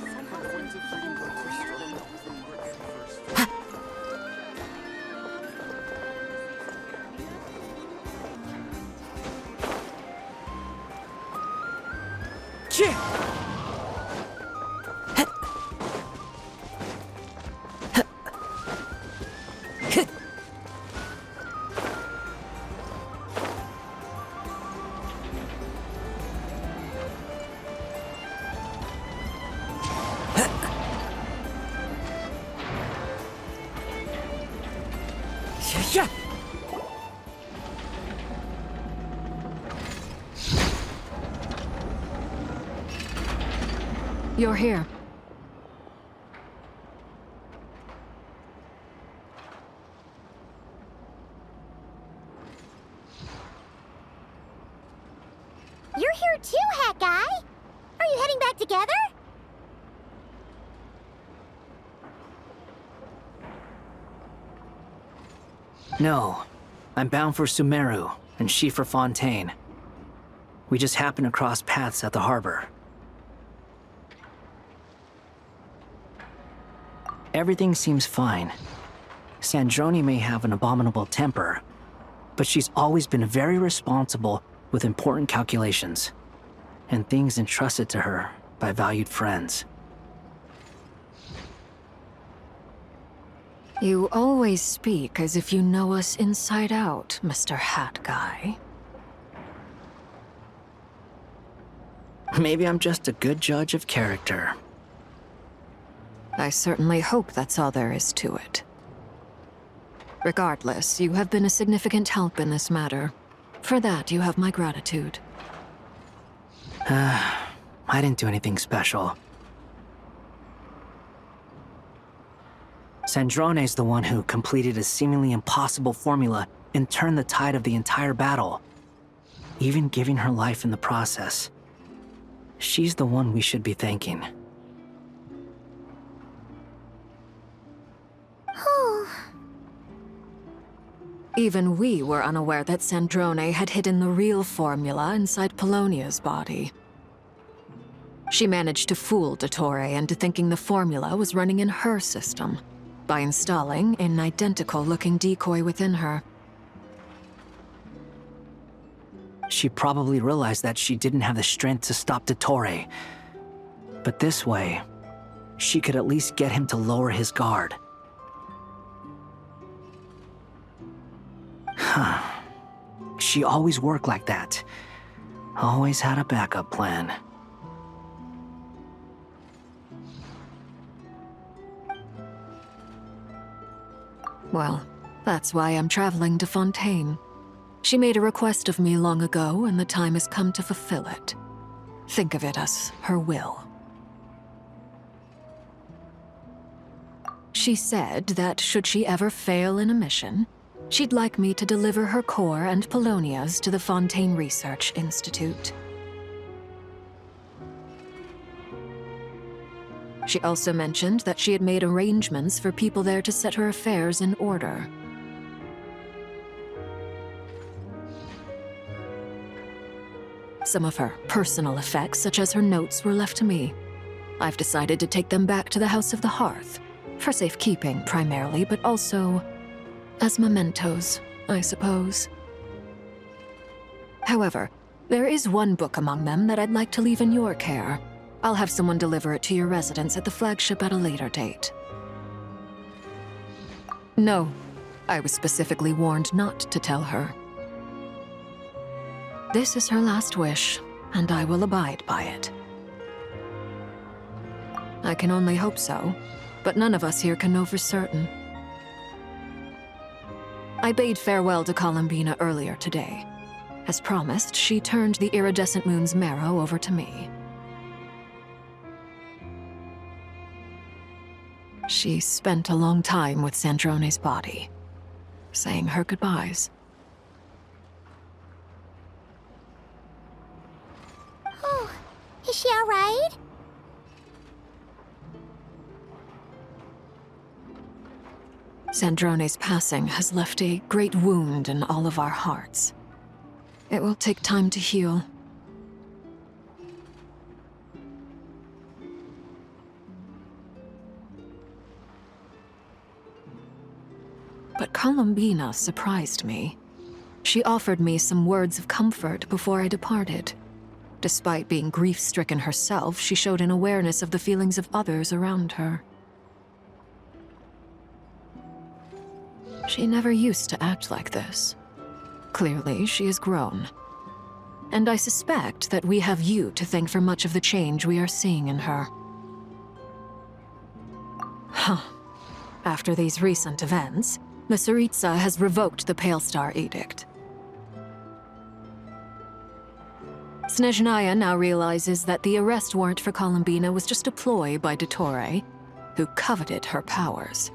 [SPEAKER 2] somehow seem to keep him closer than what was in
[SPEAKER 6] You're here.
[SPEAKER 15] You're here too, Hat Guy! Are you heading back together?
[SPEAKER 4] No, I'm bound for Sumeru, and she for Fontaine. We just happened to cross paths at the harbor. Everything seems fine. Sandrone may have an abominable temper, but she's always been very responsible with important calculations, and things entrusted to her by valued friends.
[SPEAKER 6] You always speak as if you know us inside out, Mr. Hat Guy.
[SPEAKER 4] Maybe I'm just a good judge of character.
[SPEAKER 6] I certainly hope that's all there is to it. Regardless, you have been a significant help in this matter. For that, you have my gratitude.
[SPEAKER 4] I didn't do anything special. Sandrone's the one who completed a seemingly impossible formula and turned the tide of the entire battle, even giving her life in the process. She's the one we should be thanking.
[SPEAKER 6] Even we were unaware that Sandrone had hidden the real formula inside Polonia's body. She managed to fool Dottore into thinking the formula was running in her system by installing an identical-looking decoy within her.
[SPEAKER 4] She probably realized that she didn't have the strength to stop Dottore. But this way, she could at least get him to lower his guard. She always worked like that. Always had a backup plan.
[SPEAKER 6] Well, that's why I'm traveling to Fontaine. She made a request of me long ago, and the time has come to fulfill it. Think of it as her will. She said that should she ever fail in a mission, she'd like me to deliver her core and Polonia's to the Fontaine Research Institute. She also mentioned that she had made arrangements for people there to set her affairs in order. Some of her personal effects, such as her notes, were left to me. I've decided to take them back to the House of the Hearth, for safekeeping primarily, but also as mementos, I suppose. However, there is one book among them that I'd like to leave in your care. I'll have someone deliver it to your residence at the flagship at a later date. No, I was specifically warned not to tell her. This is her last wish, and I will abide by it. I can only hope so, but none of us here can know for certain. I bade farewell to Columbina earlier today. As promised, she turned the iridescent moon's marrow over to me. She spent a long time with Sandrone's body, saying her goodbyes.
[SPEAKER 15] Oh, is she all right?
[SPEAKER 6] Sandrone's passing has left a great wound in all of our hearts. It will take time to heal. But Columbina surprised me. She offered me some words of comfort before I departed. Despite being grief-stricken herself, she showed an awareness of the feelings of others around her. She never used to act like this. Clearly, she has grown. And I suspect that we have you to thank for much of the change we are seeing in her. Huh. After these recent events, the Tsaritsa has revoked the Pale Star Edict. Snezhnaya now realizes that the arrest warrant for Columbina was just a ploy by Dottore, who coveted her powers.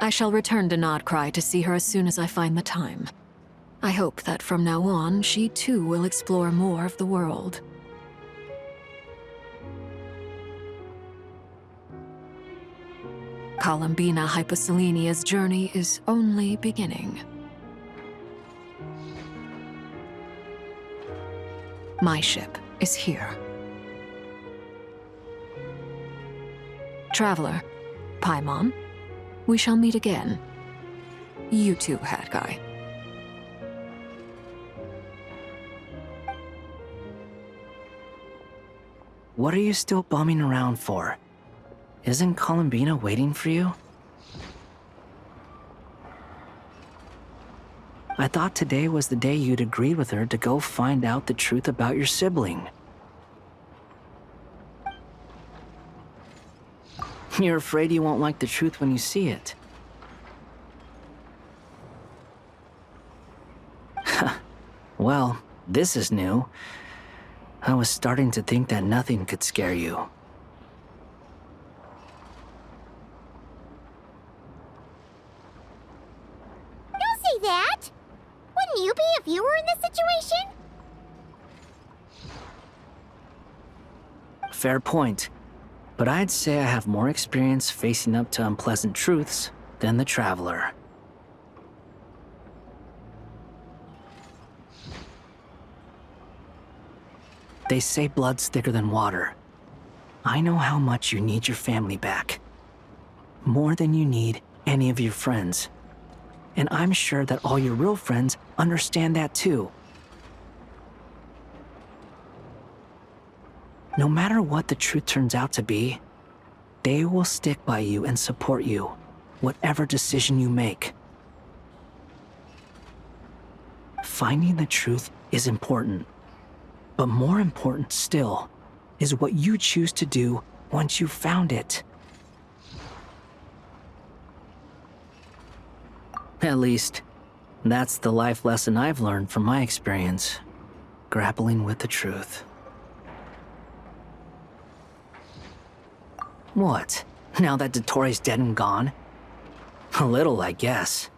[SPEAKER 6] I shall return to Nodcry to see her as soon as I find the time. I hope that from now on, she too will explore more of the world. Columbina Hyposelenia's journey is only beginning. My ship is here. Traveler, Paimon, we shall meet again. You too, Hat Guy.
[SPEAKER 4] What are you still bumming around for? Isn't Columbina waiting for you? I thought today was the day you'd agreed with her to go find out the truth about your sibling. You're afraid you won't like the truth when you see it. Well, this is new. I was starting to think that nothing could scare you.
[SPEAKER 15] Don't say that! Wouldn't you be if you were in this situation?
[SPEAKER 4] Fair point. But I'd say I have more experience facing up to unpleasant truths than the Traveler. They say blood's thicker than water. I know how much you need your family back. More than you need any of your friends. And I'm sure that all your real friends understand that too. No matter what the truth turns out to be, they will stick by you and support you, whatever decision you make. Finding the truth is important, but more important still is what you choose to do once you've found it. At least, that's the life lesson I've learned from my experience, grappling with the truth. What? Now that Dottore's dead and gone? A little, I guess.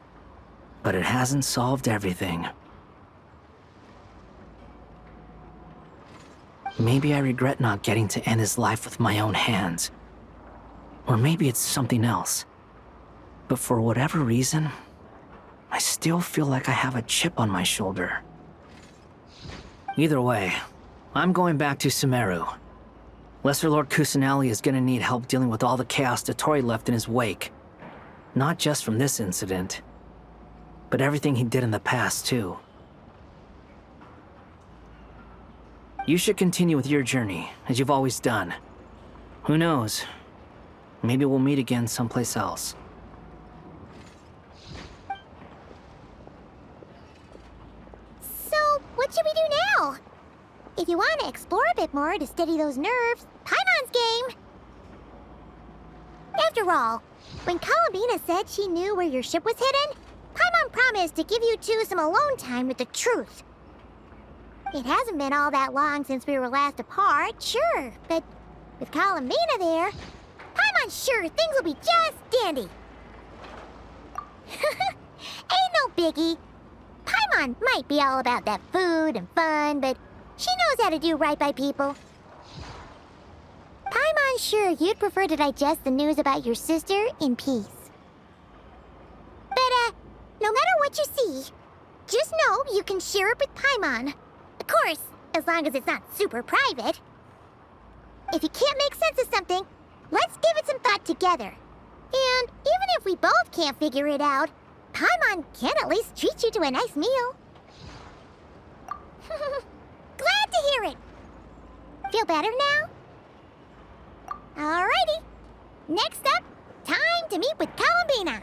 [SPEAKER 4] But it hasn't solved everything. Maybe I regret not getting to end his life with my own hands. Or maybe it's something else. But for whatever reason, I still feel like I have a chip on my shoulder. Either way, I'm going back to Sumeru. Lesser Lord Kusanali is gonna need help dealing with all the chaos Dottore left in his wake. Not just from this incident, but everything he did in the past, too. You should continue with your journey, as you've always done. Who knows? Maybe we'll meet again someplace else.
[SPEAKER 15] So, what should we do now? If you want to explore a bit more to steady those nerves, Paimon's game! After all, when Columbina said she knew where your ship was hidden, Paimon promised to give you two some alone time with the truth. It hasn't been all that long since we were last apart, sure, but with Columbina there, Paimon's sure things will be just dandy. Ain't no biggie. Paimon might be all about that food and fun, but she knows how to do right by people. Paimon's sure you'd prefer to digest the news about your sister in peace. But, no matter what you see, just know you can share it with Paimon. Of course, as long as it's not super private. If you can't make sense of something, let's give it some thought together. And even if we both can't figure it out, Paimon can at least treat you to a nice meal. Glad to hear it. Feel better now? Alrighty. Next up, time to meet with Columbina.